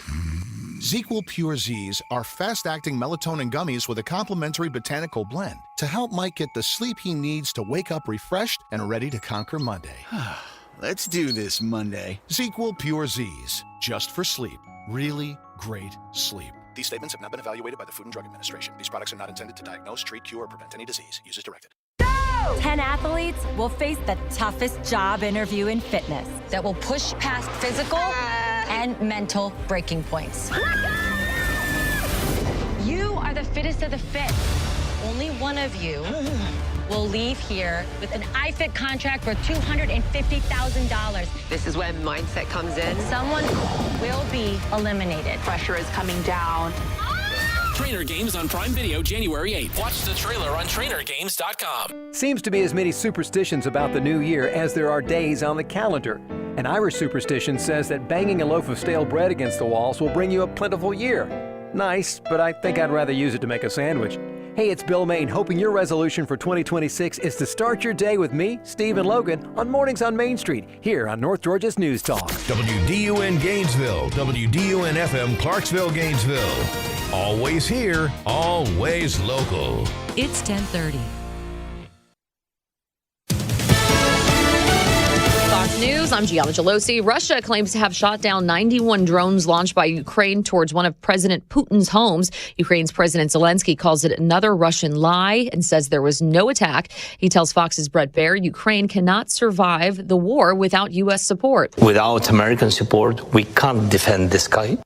ZQL Pure Z's are fast-acting melatonin gummies with a complementary botanical blend to help Mike get the sleep he needs to wake up refreshed and ready to conquer Monday. Let's do this Monday. ZQL Pure Z's, just for sleep. Really great sleep. These statements have not been evaluated by the Food and Drug Administration. These products are not intended to diagnose, treat, cure, or prevent any disease. Use as directed. 10 athletes will face the toughest job interview in fitness that will push past physical and mental breaking points. You are the fittest of the fit. Only one of you will leave here with an iFit contract for $250,000. This is when mindset comes in. Someone will be eliminated. Pressure is coming down. Trainer Games on Prime Video January 8th. Watch the trailer on trainergames.com. Seems to be as many superstitions about the new year as there are days on the calendar. An Irish superstition says that banging a loaf of stale bread against the walls will bring you a plentiful year. Nice, but I think I'd rather use it to make a sandwich. Hey, it's Bill Main, hoping your resolution for 2026 is to start your day with me, Steve, and Logan on Mornings on Main Street, here on North Georgia's News Talk. WDUN Gainesville, WDUN FM Clarksville, Gainesville. Always here, always local. It's 10:30. Fox News, I'm Gianna Gelosi. Russia claims to have shot down 91 drones launched by Ukraine towards one of President Putin's homes. Ukraine's President Zelensky calls it another Russian lie and says there was no attack. He tells Fox's Brett Baer Ukraine cannot survive the war without U.S. support. Without American support, we can't defend the sky.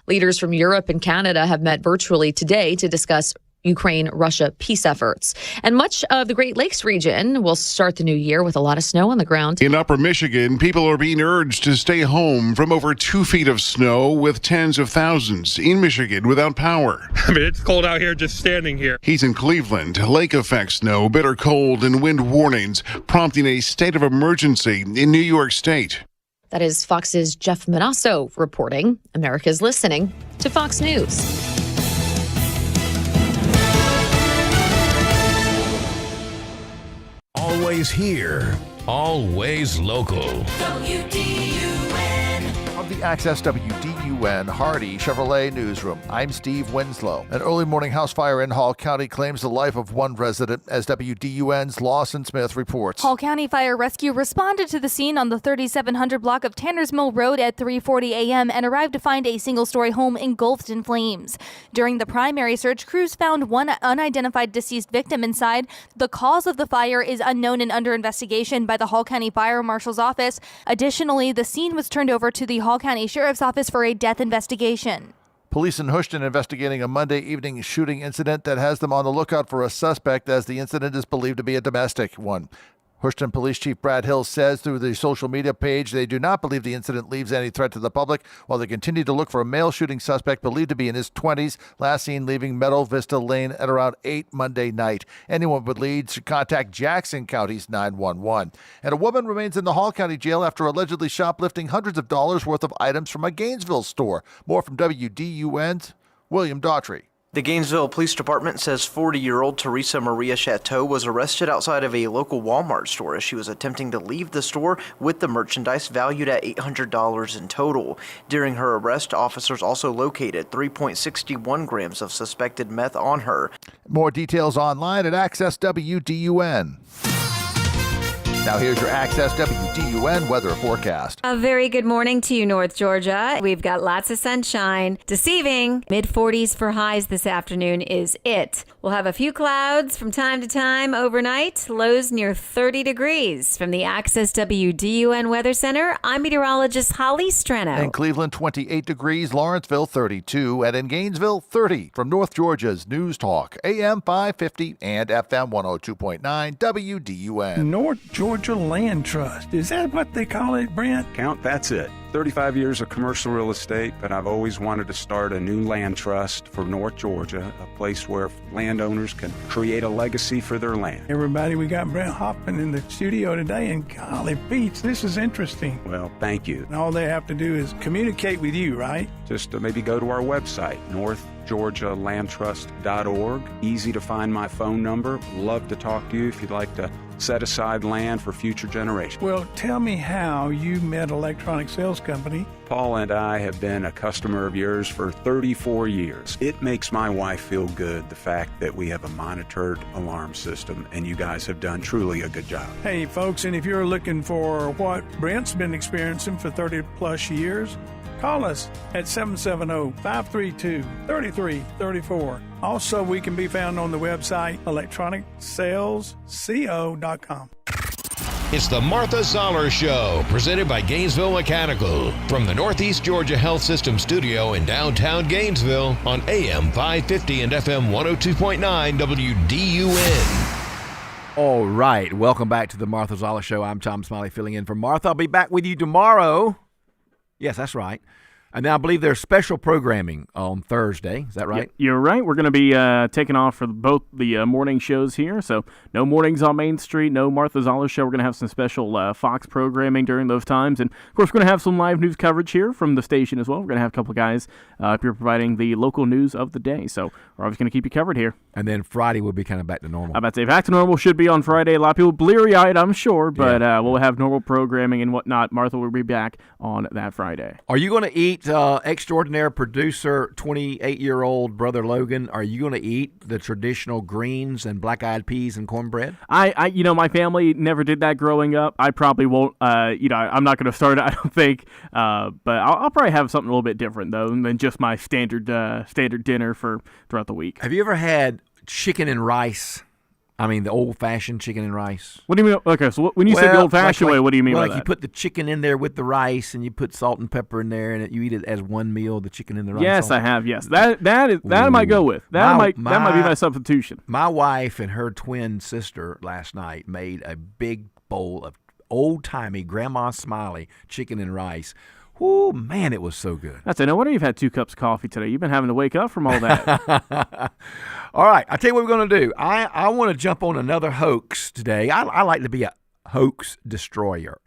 Leaders from Europe and Canada have met virtually today to discuss Ukraine-Russia peace efforts. And much of the Great Lakes region will start the new year with a lot of snow on the ground. In Upper Michigan, people are being urged to stay home from over 2 feet of snow, with tens of thousands in Michigan without power. I mean, it's cold out here just standing here. He's in Cleveland. Lake effect snow, bitter cold, and wind warnings, prompting a state of emergency in New York State. That is Fox's Jeff Manasso reporting. America's listening to Fox News. Always here, always local. From the Access WDUN Hardy Chevrolet Newsroom, I'm Steve Winslow. An early morning house fire in Hall County claims the life of one resident, as WDUN's Lawson Smith reports. Hall County Fire Rescue responded to the scene on the 3700 block of Tanners Mill Road at 3:40 a.m. and arrived to find a single-story home engulfed in flames. During the primary search, crews found one unidentified deceased victim inside. The cause of the fire is unknown and under investigation by the Hall County Fire Marshal's office. Additionally, the scene was turned over to the Hall County Sheriff's Office for a death investigation. Police in Houston investigating a Monday evening shooting incident that has them on the lookout for a suspect, as the incident is believed to be a domestic one. Houston Police Chief Brad Hill says through the social media page they do not believe the incident leaves any threat to the public, while they continue to look for a male shooting suspect believed to be in his 20s, last seen leaving Meadow Vista Lane at around 8 Monday night. Anyone with leads should contact Jackson County's 911. And a woman remains in the Hall County Jail after allegedly shoplifting hundreds of dollars worth of items from a Gainesville store. More from WDUN's William Daughtry. The Gainesville Police Department says 40-year-old Teresa Maria Chateau was arrested outside of a local Walmart store as she was attempting to leave the store with the merchandise valued at $800 in total. During her arrest, officers also located 3.61 grams of suspected meth on her. More details online at Access WDUN. Now here's your Access WDUN weather forecast. A very good morning to you, North Georgia. We've got lots of sunshine. Deceiving. Mid-40s for highs this afternoon is it. We'll have a few clouds from time to time overnight. Lows near 30 degrees. From the Access WDUN Weather Center, I'm meteorologist Holly Strano. In Cleveland, 28 degrees. Lawrenceville, 32. And in Gainesville, 30. From North Georgia's News Talk, AM 550 and FM 102.9 WDUN. North Georgia Land Trust. Is that what they call it, Brent? Count, that's it. 35 years of commercial real estate, but I've always wanted to start a new land trust for North Georgia, a place where landowners can create a legacy for their land. Everybody, we got Brent Hoffman in the studio today, and golly, Pete, this is interesting. Well, thank you. And all they have to do is communicate with you, right? Just maybe go to our website, northgeorgialandtrust.org. Easy to find my phone number. Love to talk to you if you'd like to set aside land for future generations. Well, tell me how you met Electronic Sales Company. Paul and I have been a customer of yours for 34 years. It makes my wife feel good, the fact that we have a monitored alarm system, and you guys have done truly a good job. Hey, folks, and if you're looking for what Brent's been experiencing for 30 plus years, call us at 770-532-3334. Also, we can be found on the website electronicsalesco.com. It's the Martha Zoller Show, presented by Gainesville Mechanical, from the Northeast Georgia Health System studio in downtown Gainesville on AM 550 and FM 102.9 WDUN. All right, welcome back to the Martha Zoller Show. I'm Tom Smiley filling in for Martha. I'll be back with you tomorrow. Yes, that's right. And then I believe there's special programming on Thursday. Is that right? You're right. We're going to be taking off for both the morning shows here. So no mornings on Main Street, no Martha Zoller show. We're going to have some special Fox programming during those times. And, of course, we're going to have some live news coverage here from the station as well. We're going to have a couple of guys up here providing the local news of the day. So we're always going to keep you covered here. And then Friday will be kind of back to normal. I'm about to say back to normal should be on Friday. A lot of people bleary-eyed, I'm sure, but we'll have normal programming and whatnot. Martha will be back on that Friday. Are you going to eat extraordinary producer, 28-year-old Brother Logan? Are you going to eat the traditional greens and black-eyed peas and cornbread? My family never did that growing up. I probably won't. I'm not going to start it, I don't think. But I'll probably have something a little bit different though than just my standard dinner for throughout the week. Have you ever had chicken and rice? I mean, the old-fashioned chicken and rice. What do you mean? Okay, so when you say the old-fashioned way, what do you mean by that? You put the chicken in there with the rice, and you put salt and pepper in there, and you eat it as one meal, the chicken and the rice. Yes, I have, yes. That I might go with. That might be my substitution. My wife and her twin sister last night made a big bowl of old-timey Grandma Smiley chicken and rice. Ooh, man, it was so good. That's it. No wonder you've had 2 cups of coffee today. You've been having to wake up from all that. All right, I'll tell you what we're going to do. I want to jump on another hoax today. I like to be a hoax destroyer.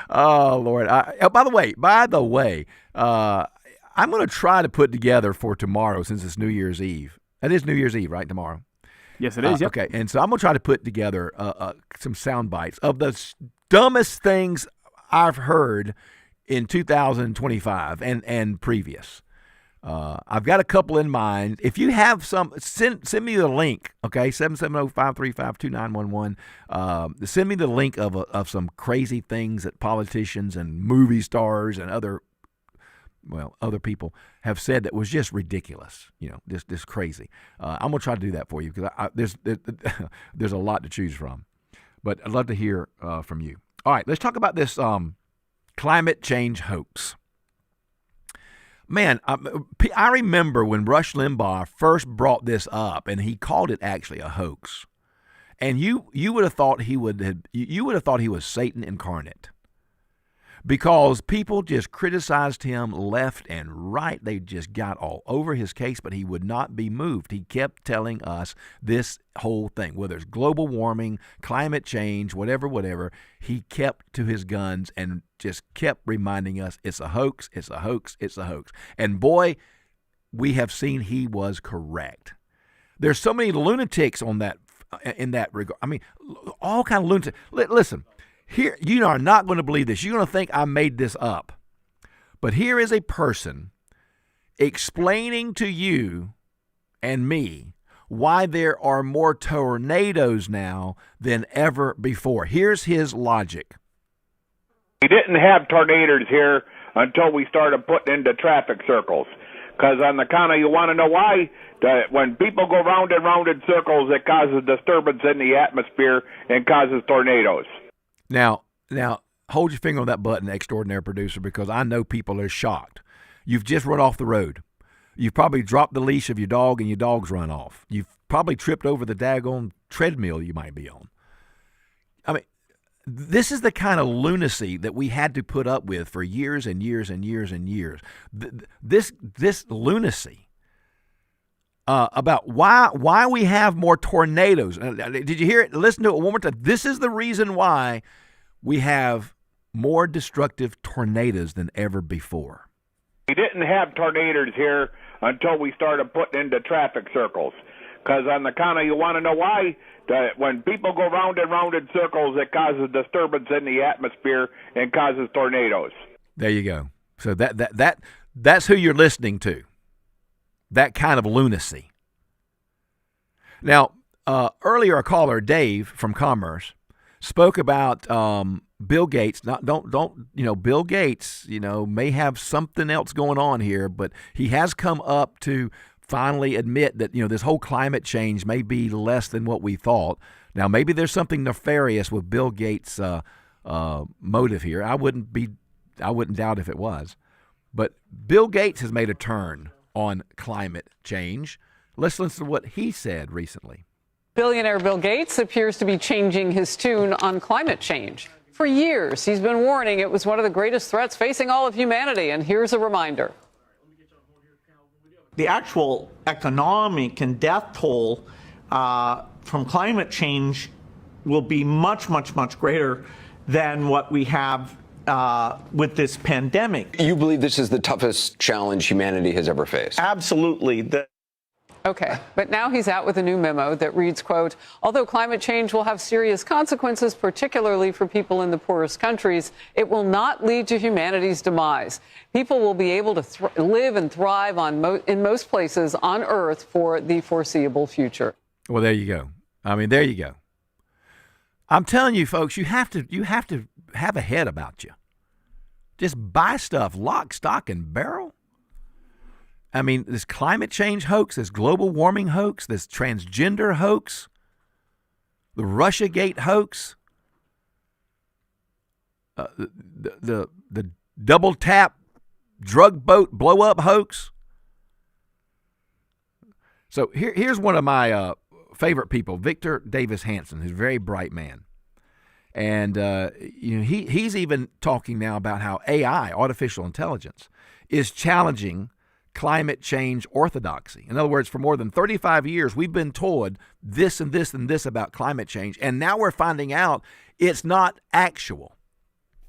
Oh, Lord. By the way, I'm going to try to put together for tomorrow, since it's New Year's Eve. It is New Year's Eve, right, tomorrow? Yes, it is. Yep. Okay, and so I'm going to try to put together some sound bites of the dumbest things I've heard in 2025 and previous. I've got a couple in mind. If you have some, send me the link, okay, 770-535-2911. Send me the link of some crazy things that politicians and movie stars and other people have said that was just ridiculous, just crazy. I'm going to try to do that for you because there's a lot to choose from. But I'd love to hear from you. All right, let's talk about this climate change hoax. Man, I remember when Rush Limbaugh first brought this up, and he called it actually a hoax. And you would have thought he was Satan incarnate, because people just criticized him left and right. They just got all over his case, but he would not be moved. He kept telling us this whole thing, whether it's global warming, climate change, whatever, he kept to his guns and just kept reminding us it's a hoax, it's a hoax, it's a hoax. And boy, we have seen he was correct. There's so many lunatics in that regard. I mean, all kind of lunatics. Listen. Here, you are not going to believe this. You're going to think I made this up. But here is a person explaining to you and me why there are more tornadoes now than ever before. Here's his logic. We didn't have tornadoes here until we started putting into traffic circles. Because on the count of, you want to know why? When people go round and round in circles, it causes disturbance in the atmosphere and causes tornadoes. Now, hold your finger on that button, extraordinary producer, because I know people are shocked. You've just run off the road. You've probably dropped the leash of your dog and your dog's run off. You've probably tripped over the daggone treadmill you might be on. I mean, this is the kind of lunacy that we had to put up with for years and years and years and years. This lunacy about why we have more tornadoes. Did you hear it? Listen to it one more time. This is the reason why we have more destructive tornadoes than ever before. We didn't have tornadoes here until we started putting into traffic circles. Because on the count of, you want to know why? When people go round and round in circles, it causes disturbance in the atmosphere and causes tornadoes. There you go. So that's who you're listening to. That kind of lunacy. Now, earlier a caller, Dave from Commerce, spoke about Bill Gates. Bill Gates, may have something else going on here, but he has come up to finally admit that, this whole climate change may be less than what we thought. Now, maybe there's something nefarious with Bill Gates' motive here. I wouldn't doubt if it was. But Bill Gates has made a turn on climate change. Let's listen to what he said recently. Billionaire Bill Gates appears to be changing his tune on climate change. For years, he's been warning it was one of the greatest threats facing all of humanity, and here's a reminder. The actual economic and death toll from climate change will be much, much, much greater than what we have with this pandemic. You believe this is the toughest challenge humanity has ever faced? Absolutely. Okay, but now he's out with a new memo that reads, quote, although climate change will have serious consequences, particularly for people in the poorest countries, it will not lead to humanity's demise. People will be able to live and thrive in most places on Earth for the foreseeable future. Well, there you go. I mean, there you go. I'm telling you, folks, you have to have a head about you. Just buy stuff lock, stock, and barrel. I mean, this climate change hoax, this global warming hoax, this transgender hoax, the Russiagate hoax, the double tap drug boat blow up hoax. So here's one of my favorite people, Victor Davis Hanson, who's a very bright man. And he's even talking now about how AI, artificial intelligence, is challenging climate change orthodoxy. In other words, for more than 35 years, we've been told this and this and this about climate change, and now we're finding out it's not actual.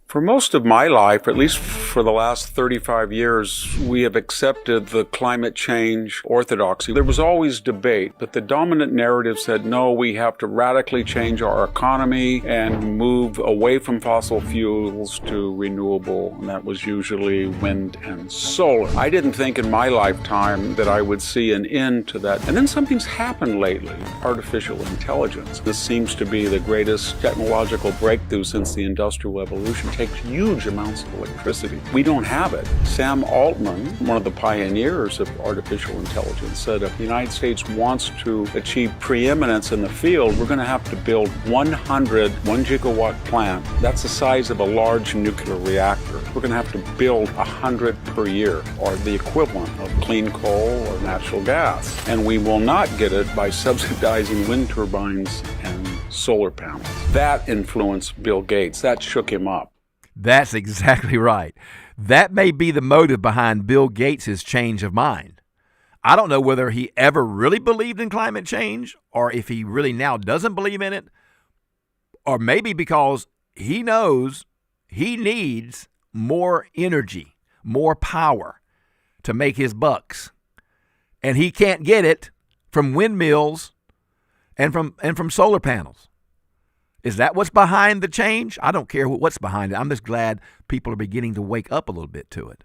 For most of my life, at least for the last 35 years, we have accepted the climate change orthodoxy. There was always debate, but the dominant narrative said, no, we have to radically change our economy and move away from fossil fuels to renewable, and that was usually wind and solar. I didn't think in my lifetime that I would see an end to that. And then something's happened lately, artificial intelligence. This seems to be the greatest technological breakthrough since the Industrial Revolution. Takes huge amounts of electricity. We don't have it. Sam Altman, one of the pioneers of artificial intelligence, said if the United States wants to achieve preeminence in the field, we're going to have to build 1 gigawatt plant. That's the size of a large nuclear reactor. We're going to have to build 100 per year, or the equivalent of clean coal or natural gas. And we will not get it by subsidizing wind turbines and solar panels. That influenced Bill Gates. That shook him up. That's exactly right. That may be the motive behind Bill Gates' change of mind. I don't know whether he ever really believed in climate change or if he really now doesn't believe in it, or maybe because he knows he needs more energy, more power to make his bucks. And he can't get it from windmills and from solar panels. Is that what's behind the change? I don't care what's behind it. I'm just glad people are beginning to wake up a little bit to it.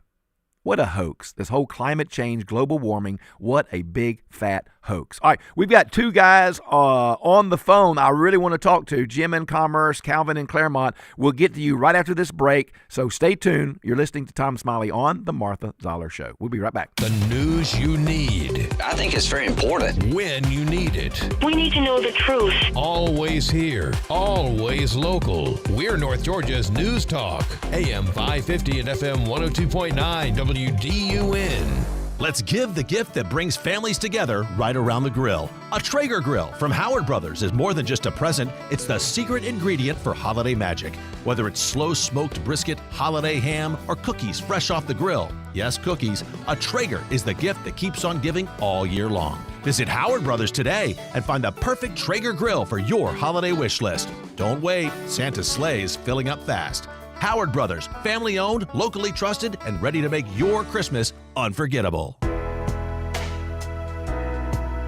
What a hoax. This whole climate change, global warming, what a big, fat hoax. All right, we've got two guys on the phone I really want to talk to, Jim in Commerce, Calvin in Claremont. We'll get to you right after this break, so stay tuned. You're listening to Tom Smiley on The Martha Zoller Show. We'll be right back. The news you need. I think it's very important. When you need it. We need to know the truth. Always here. Always local. We're North Georgia's News Talk. AM 550 and FM 102.9 WDUN. Let's give the gift that brings families together right around the grill. A Traeger grill from Howard Brothers is more than just a present. It's the secret ingredient for holiday magic. Whether it's slow smoked brisket, holiday ham, or cookies fresh off the grill. Yes, cookies. A Traeger is the gift that keeps on giving all year long. Visit Howard Brothers today and find the perfect Traeger grill for your holiday wish list. Don't wait. Santa's sleigh is filling up fast. Howard Brothers, family owned, locally trusted, and ready to make your Christmas unforgettable.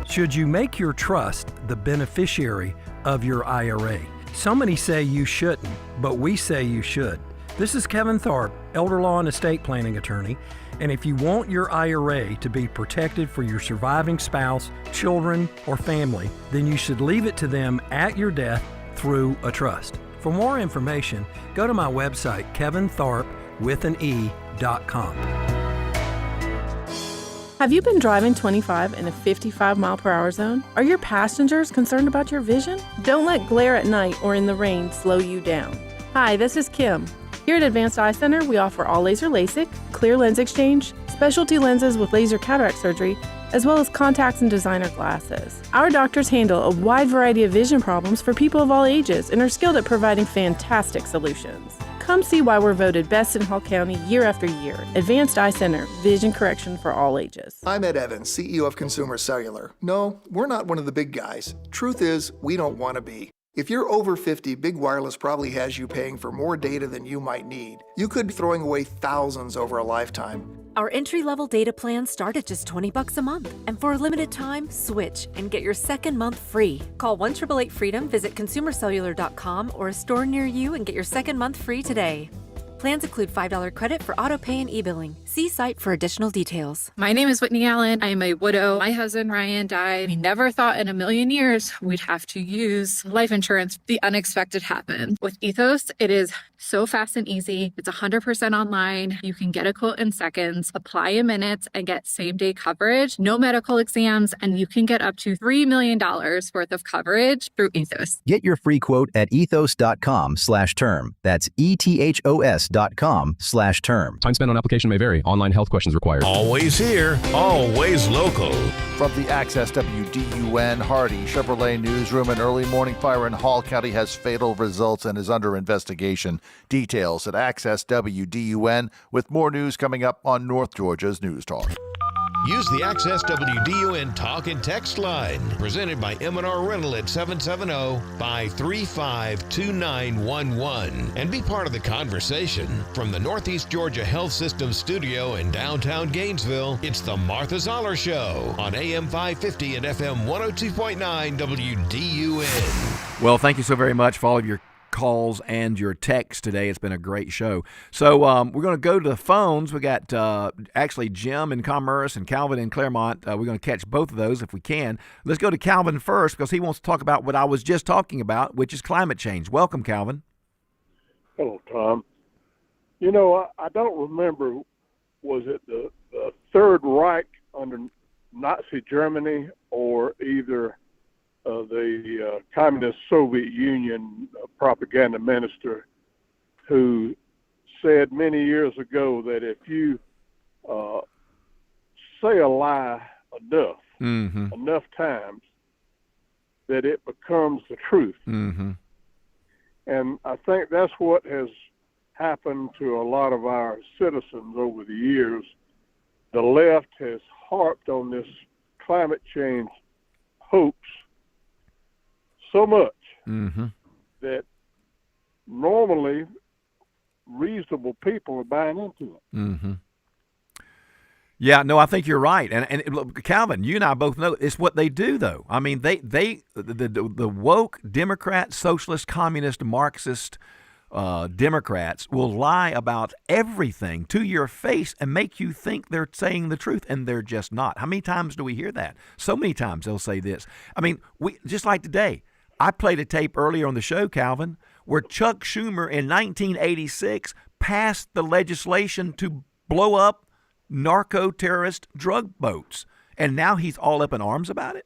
Should you make your trust the beneficiary of your IRA? So many say you shouldn't, but we say you should. This is Kevin Tharp, elder law and estate planning attorney, and if you want your IRA to be protected for your surviving spouse, children, or family, then you should leave it to them at your death through a trust. For more information, go to my website, kevintharp.com. Have you been driving 25 in a 55 mile per hour zone? Are your passengers concerned about your vision? Don't let glare at night or in the rain slow you down. Hi, this is Kim. Here at Advanced Eye Center, we offer all laser LASIK, clear lens exchange, specialty lenses with laser cataract surgery, as well as contacts and designer glasses. Our doctors handle a wide variety of vision problems for people of all ages and are skilled at providing fantastic solutions. Come see why we're voted best in Hall County year after year. Advanced Eye Center, vision correction for all ages. I'm Ed Evans, CEO of Consumer Cellular. No, we're not one of the big guys. Truth is, we don't want to be. If you're over 50, Big Wireless probably has you paying for more data than you might need. You could be throwing away thousands over a lifetime. Our entry-level data plans start at just $20 a month. And for a limited time, switch and get your second month free. Call 1-888-FREEDOM, visit consumercellular.com or a store near you and get your second month free today. Plans include $5 credit for auto pay and e-billing. See site for additional details. My name is Whitney Allen. I am a widow. My husband, Ryan, died. We never thought in a million years we'd have to use life insurance. The unexpected happened. With Ethos, it is so fast and easy. It's 100% online. You can get a quote in seconds, apply in minutes, and get same-day coverage. No medical exams, and you can get up to $3 million worth of coverage through Ethos. Get your free quote at ethos.com/term. That's ethos.com/term. Time spent on application may vary. Online health questions required. Always here, always local. From the Access WDUN Hardy Chevrolet Newsroom, an early morning fire in Hall County has fatal results and is under investigation. Details at Access WDUN, with more news coming up on North Georgia's News Talk. Use the Access WDUN Talk and Text line, presented by M&R Rental at 770-535-2911, and be part of the conversation. From the Northeast Georgia Health System studio in downtown Gainesville, it's the Martha Zoller Show on AM 550 and FM 102.9 WDUN. Well, thank you so very much for all of your calls and your texts today. It's been a great show. So we're going to go to the phones. We got actually Jim in Commerce and Calvin in Claremont. We're going to catch both of those if we can. Let's go to Calvin first because he wants to talk about what I was just talking about, which is climate change. Welcome, Calvin. Hello, Tom. You know, I don't remember, was it the Third Reich under Nazi Germany or either the Communist Soviet Union propaganda minister who said many years ago that if you say a lie enough times, that it becomes the truth. Mm-hmm. And I think that's what has happened to a lot of our citizens over the years. The left has harped on this climate change hoax so much that normally reasonable people are buying into it. Mm-hmm. Yeah, no, I think you're right. And look, Calvin, you and I both know it's what they do, though. I mean, the woke Democrat, socialist, communist, Marxist Democrats will lie about everything to your face and make you think they're saying the truth, and they're just not. How many times do we hear that? So many times they'll say this. I mean, we just like today. I played a tape earlier on the show, Calvin, where Chuck Schumer in 1986 passed the legislation to blow up narco-terrorist drug boats, and now he's all up in arms about it?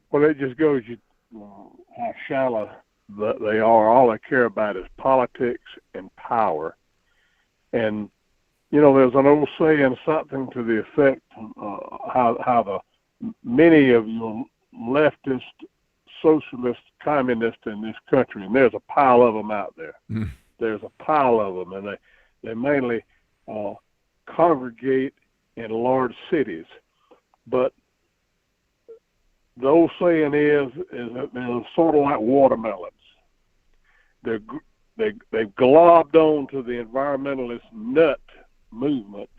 Well, it just goes how shallow they are. All they care about is politics and power. And, you know, there's an old saying, something to the effect how the many of your leftist, socialist, communist in this country, and there's a pile of them out there. There's a pile of them, and they mainly congregate in large cities. But the old saying is that they're sort of like watermelons. They've globbed on to the environmentalist nut movement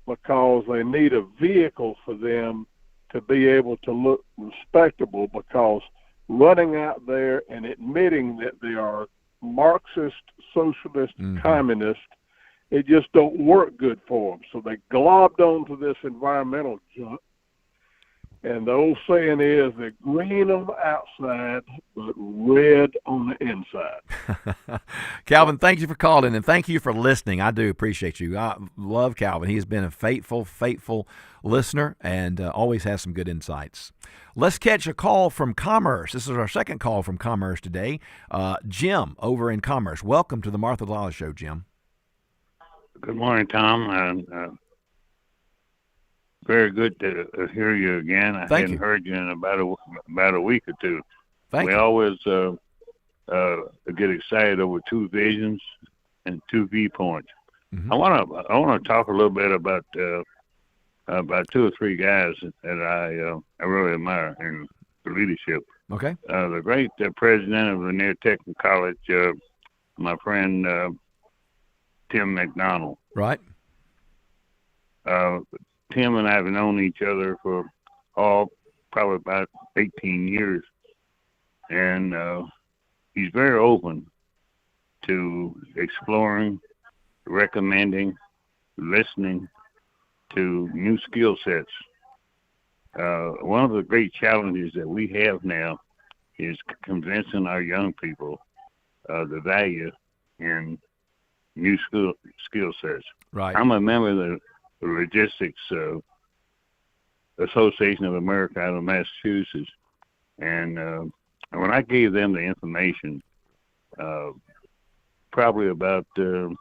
because they need a vehicle for them to be able to look respectable, because running out there and admitting that they are Marxist, socialist, communist, it just don't work good for them. So they globbed onto this environmental junk. And the old saying is they're green on the outside, but red on the inside. Calvin, thank you for calling, and thank you for listening. I do appreciate you. I love Calvin. He has been a faithful listener and always has some good insights. Let's catch a call from Commerce. This is our second call from Commerce today. Jim over in Commerce. Welcome to the Martha Zoller Show, Jim. Good morning, Tom. Very good to hear you again. I hadn't heard you in about a week or two. We always get excited over two visions and two viewpoints. I want to talk a little bit about two or three guys that I really admire in the leadership. Okay. The great president of Lanier Technical College, my friend Tim McDonald. Right. Tim and I have known each other for probably about 18 years, and he's very open to exploring, recommending, listening to new skill sets. One of the great challenges that we have now is convincing our young people the value in new skill sets. Right. I'm a member of the Logistics Association of America out of Massachusetts, and when I gave them the information, probably about 10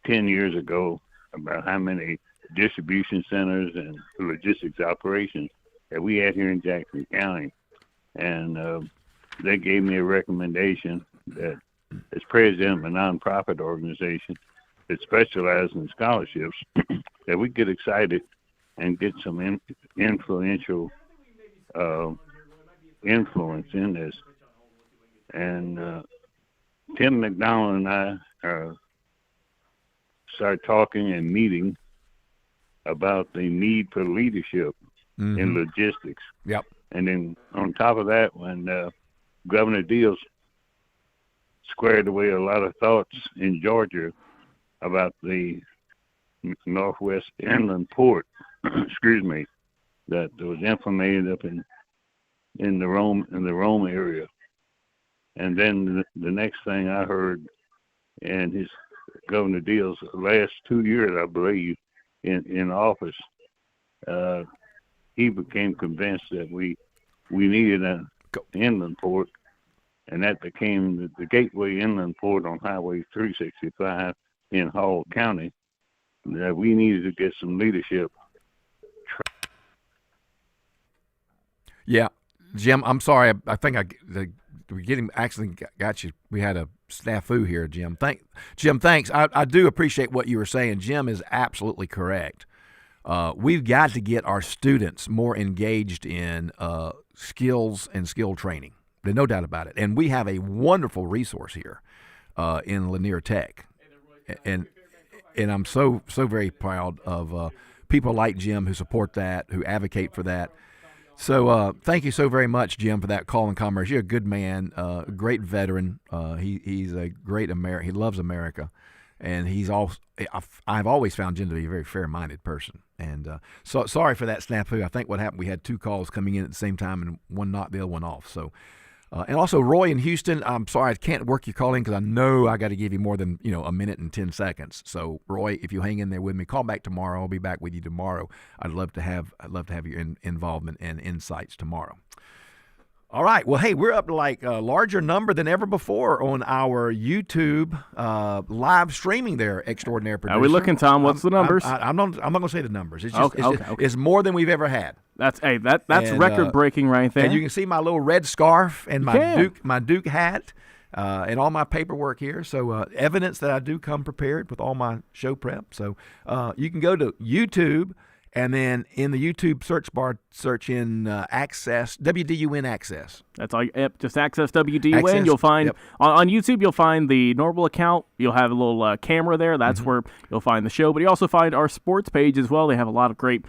years ago, about how many distribution centers and logistics operations that we had here in Jackson County, and they gave me a recommendation that, as president of a nonprofit organization that specializes in scholarships, that we get excited and get some influential influence in this. And Tim McDonald and I started talking and meeting about the need for leadership in logistics. Yep. And then on top of that, when Governor Deals squared away a lot of thoughts in Georgia about the Northwest Inland Port, excuse me, that was implemented up in the Rome area. And then the next thing I heard, and his Governor Deals last 2 years, I believe, in office, he became convinced that we needed an inland port, and that became the Gateway Inland Port on Highway 365 in Hall County, that we needed to get some leadership. Yeah, Jim, I'm sorry. I think we actually got you. We had a snafu here, Jim. Jim, thanks. I do appreciate what you were saying. Jim is absolutely correct. We've got to get our students more engaged in skills and skill training. There's no doubt about it. And we have a wonderful resource here in Lanier Tech. And I'm so very proud of people like Jim who support that, who advocate for that. So thank you so very much, Jim, for that call and commerce. You're a good man, a great veteran. He's a great He loves America, and I've always found Jim to be a very fair-minded person. And so sorry for that snafu. I think what happened, we had two calls coming in at the same time, and one knocked the other one off. So. And also, Roy in Houston, I'm sorry I can't work your call in because I know I got to give you more than a minute and 10 seconds. So, Roy, if you hang in there with me, call back tomorrow. I'll be back with you tomorrow. I'd love to have your involvement and insights tomorrow. All right. Well, hey, we're up to like a larger number than ever before on our YouTube live streaming there, Extraordinary Producer. Are we looking, Tom? What's the numbers? I'm not going to say the numbers. It's just, it's more than we've ever had. That's record breaking right there. And you can see my little red scarf and my Duke hat and all my paperwork here. So evidence that I do come prepared with all my show prep. So you can go to YouTube. And then in the YouTube search bar, search in Access, WDUN Access. That's all. Yep, just Access WDUN. Access, you'll find on YouTube. You'll find the normal account. You'll have a little camera there. That's where you'll find the show. But you also find our sports page as well. They have a lot of great,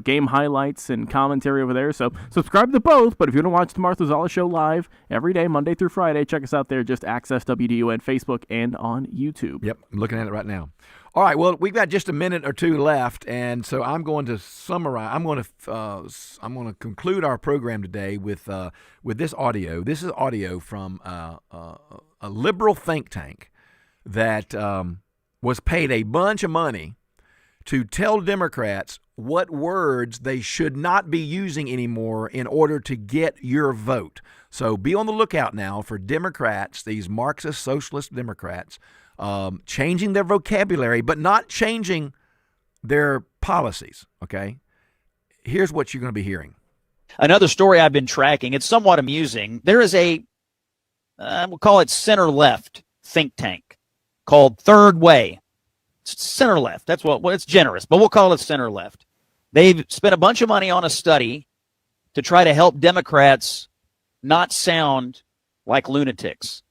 game highlights and commentary over there. So subscribe to both. But if you want to watch the Martha Zoller Show live every day, Monday through Friday, check us out there. Just Access WDUN, Facebook, and on YouTube. Yep, I'm looking at it right now. All right, well, we've got just a minute or two left, and so I'm going to summarize. I'm going to conclude our program today with this audio. This is audio from a liberal think tank that was paid a bunch of money to tell Democrats what words they should not be using anymore in order to get your vote. So be on the lookout now for Democrats, these Marxist socialist Democrats, changing their vocabulary, but not changing their policies, okay, here's what you're going to be hearing. Another story I've been tracking, it's somewhat amusing. There is a, we'll call it center-left think tank called Third Way. It's center-left. That's what, well, it's generous, but we'll call it center-left. They've spent a bunch of money on a study to try to help Democrats not sound like lunatics.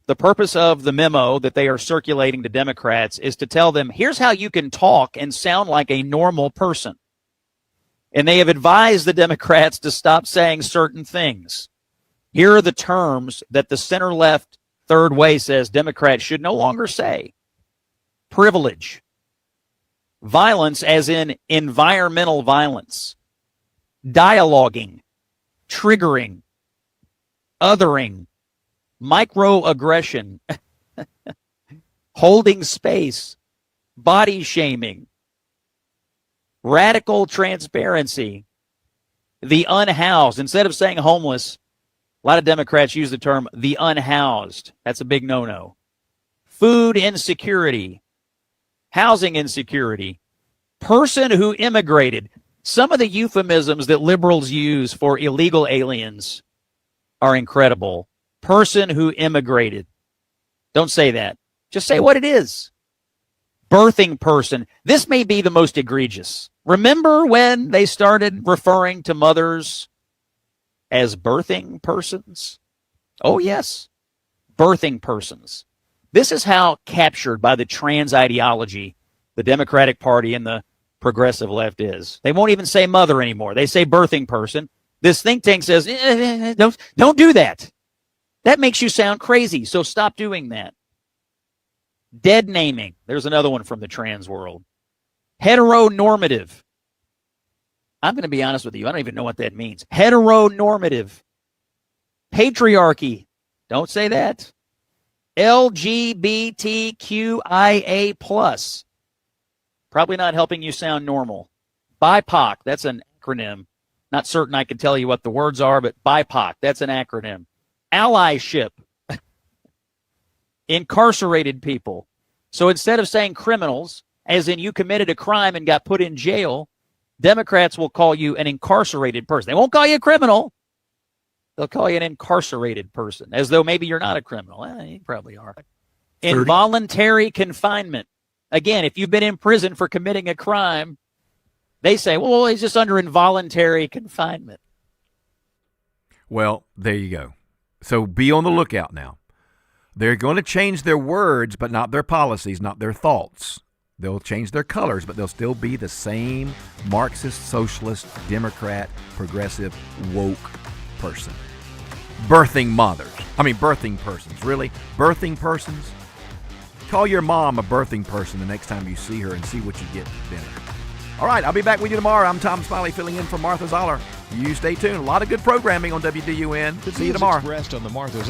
The purpose of the memo that they are circulating to Democrats is to tell them, here's how you can talk and sound like a normal person. And they have advised the Democrats to stop saying certain things. Here are the terms that the center-left Third Way says Democrats should no longer say. Privilege. Violence, as in environmental violence. Dialoguing. Triggering. Othering. Microaggression. Holding space. Body shaming. Radical transparency. The unhoused. Instead of saying homeless, a lot of Democrats use the term the unhoused. That's a big no-no. Food insecurity. Housing insecurity. Person who immigrated. Some of the euphemisms that liberals use for illegal aliens are incredible. Person who immigrated. Don't say that. Just say what it is. Birthing person. This may be the most egregious. Remember when they started referring to mothers as birthing persons? Oh, yes. Birthing persons. This is how captured by the trans ideology the Democratic Party and the progressive left is. They won't even say mother anymore. They say birthing person. This think tank says, don't do that. That makes you sound crazy, so stop doing that. Dead naming. There's another one from the trans world. Heteronormative. I'm going to be honest with you. I don't even know what that means. Heteronormative. Patriarchy. Don't say that. LGBTQIA+. Probably not helping you sound normal. BIPOC. That's an acronym. Not certain I can tell you what the words are, but BIPOC. That's an acronym. Allyship. Incarcerated people. So instead of saying criminals, as in you committed a crime and got put in jail, Democrats will call you an incarcerated person. They won't call you a criminal. They'll call you an incarcerated person, as though maybe you're not a criminal. You probably are. 30. Involuntary confinement. Again, if you've been in prison for committing a crime, they say, well, he's just under involuntary confinement. Well, there you go. So be on the lookout now. They're going to change their words, but not their policies, not their thoughts. They'll change their colors, but they'll still be the same Marxist, socialist, Democrat, progressive, woke person. Birthing persons. Really? Birthing persons? Call your mom a birthing person the next time you see her and see what you get for dinner. All right, I'll be back with you tomorrow. I'm Tom Smiley filling in for Martha Zoller. You stay tuned. A lot of good programming on WDUN. See you tomorrow. Expressed on the Martha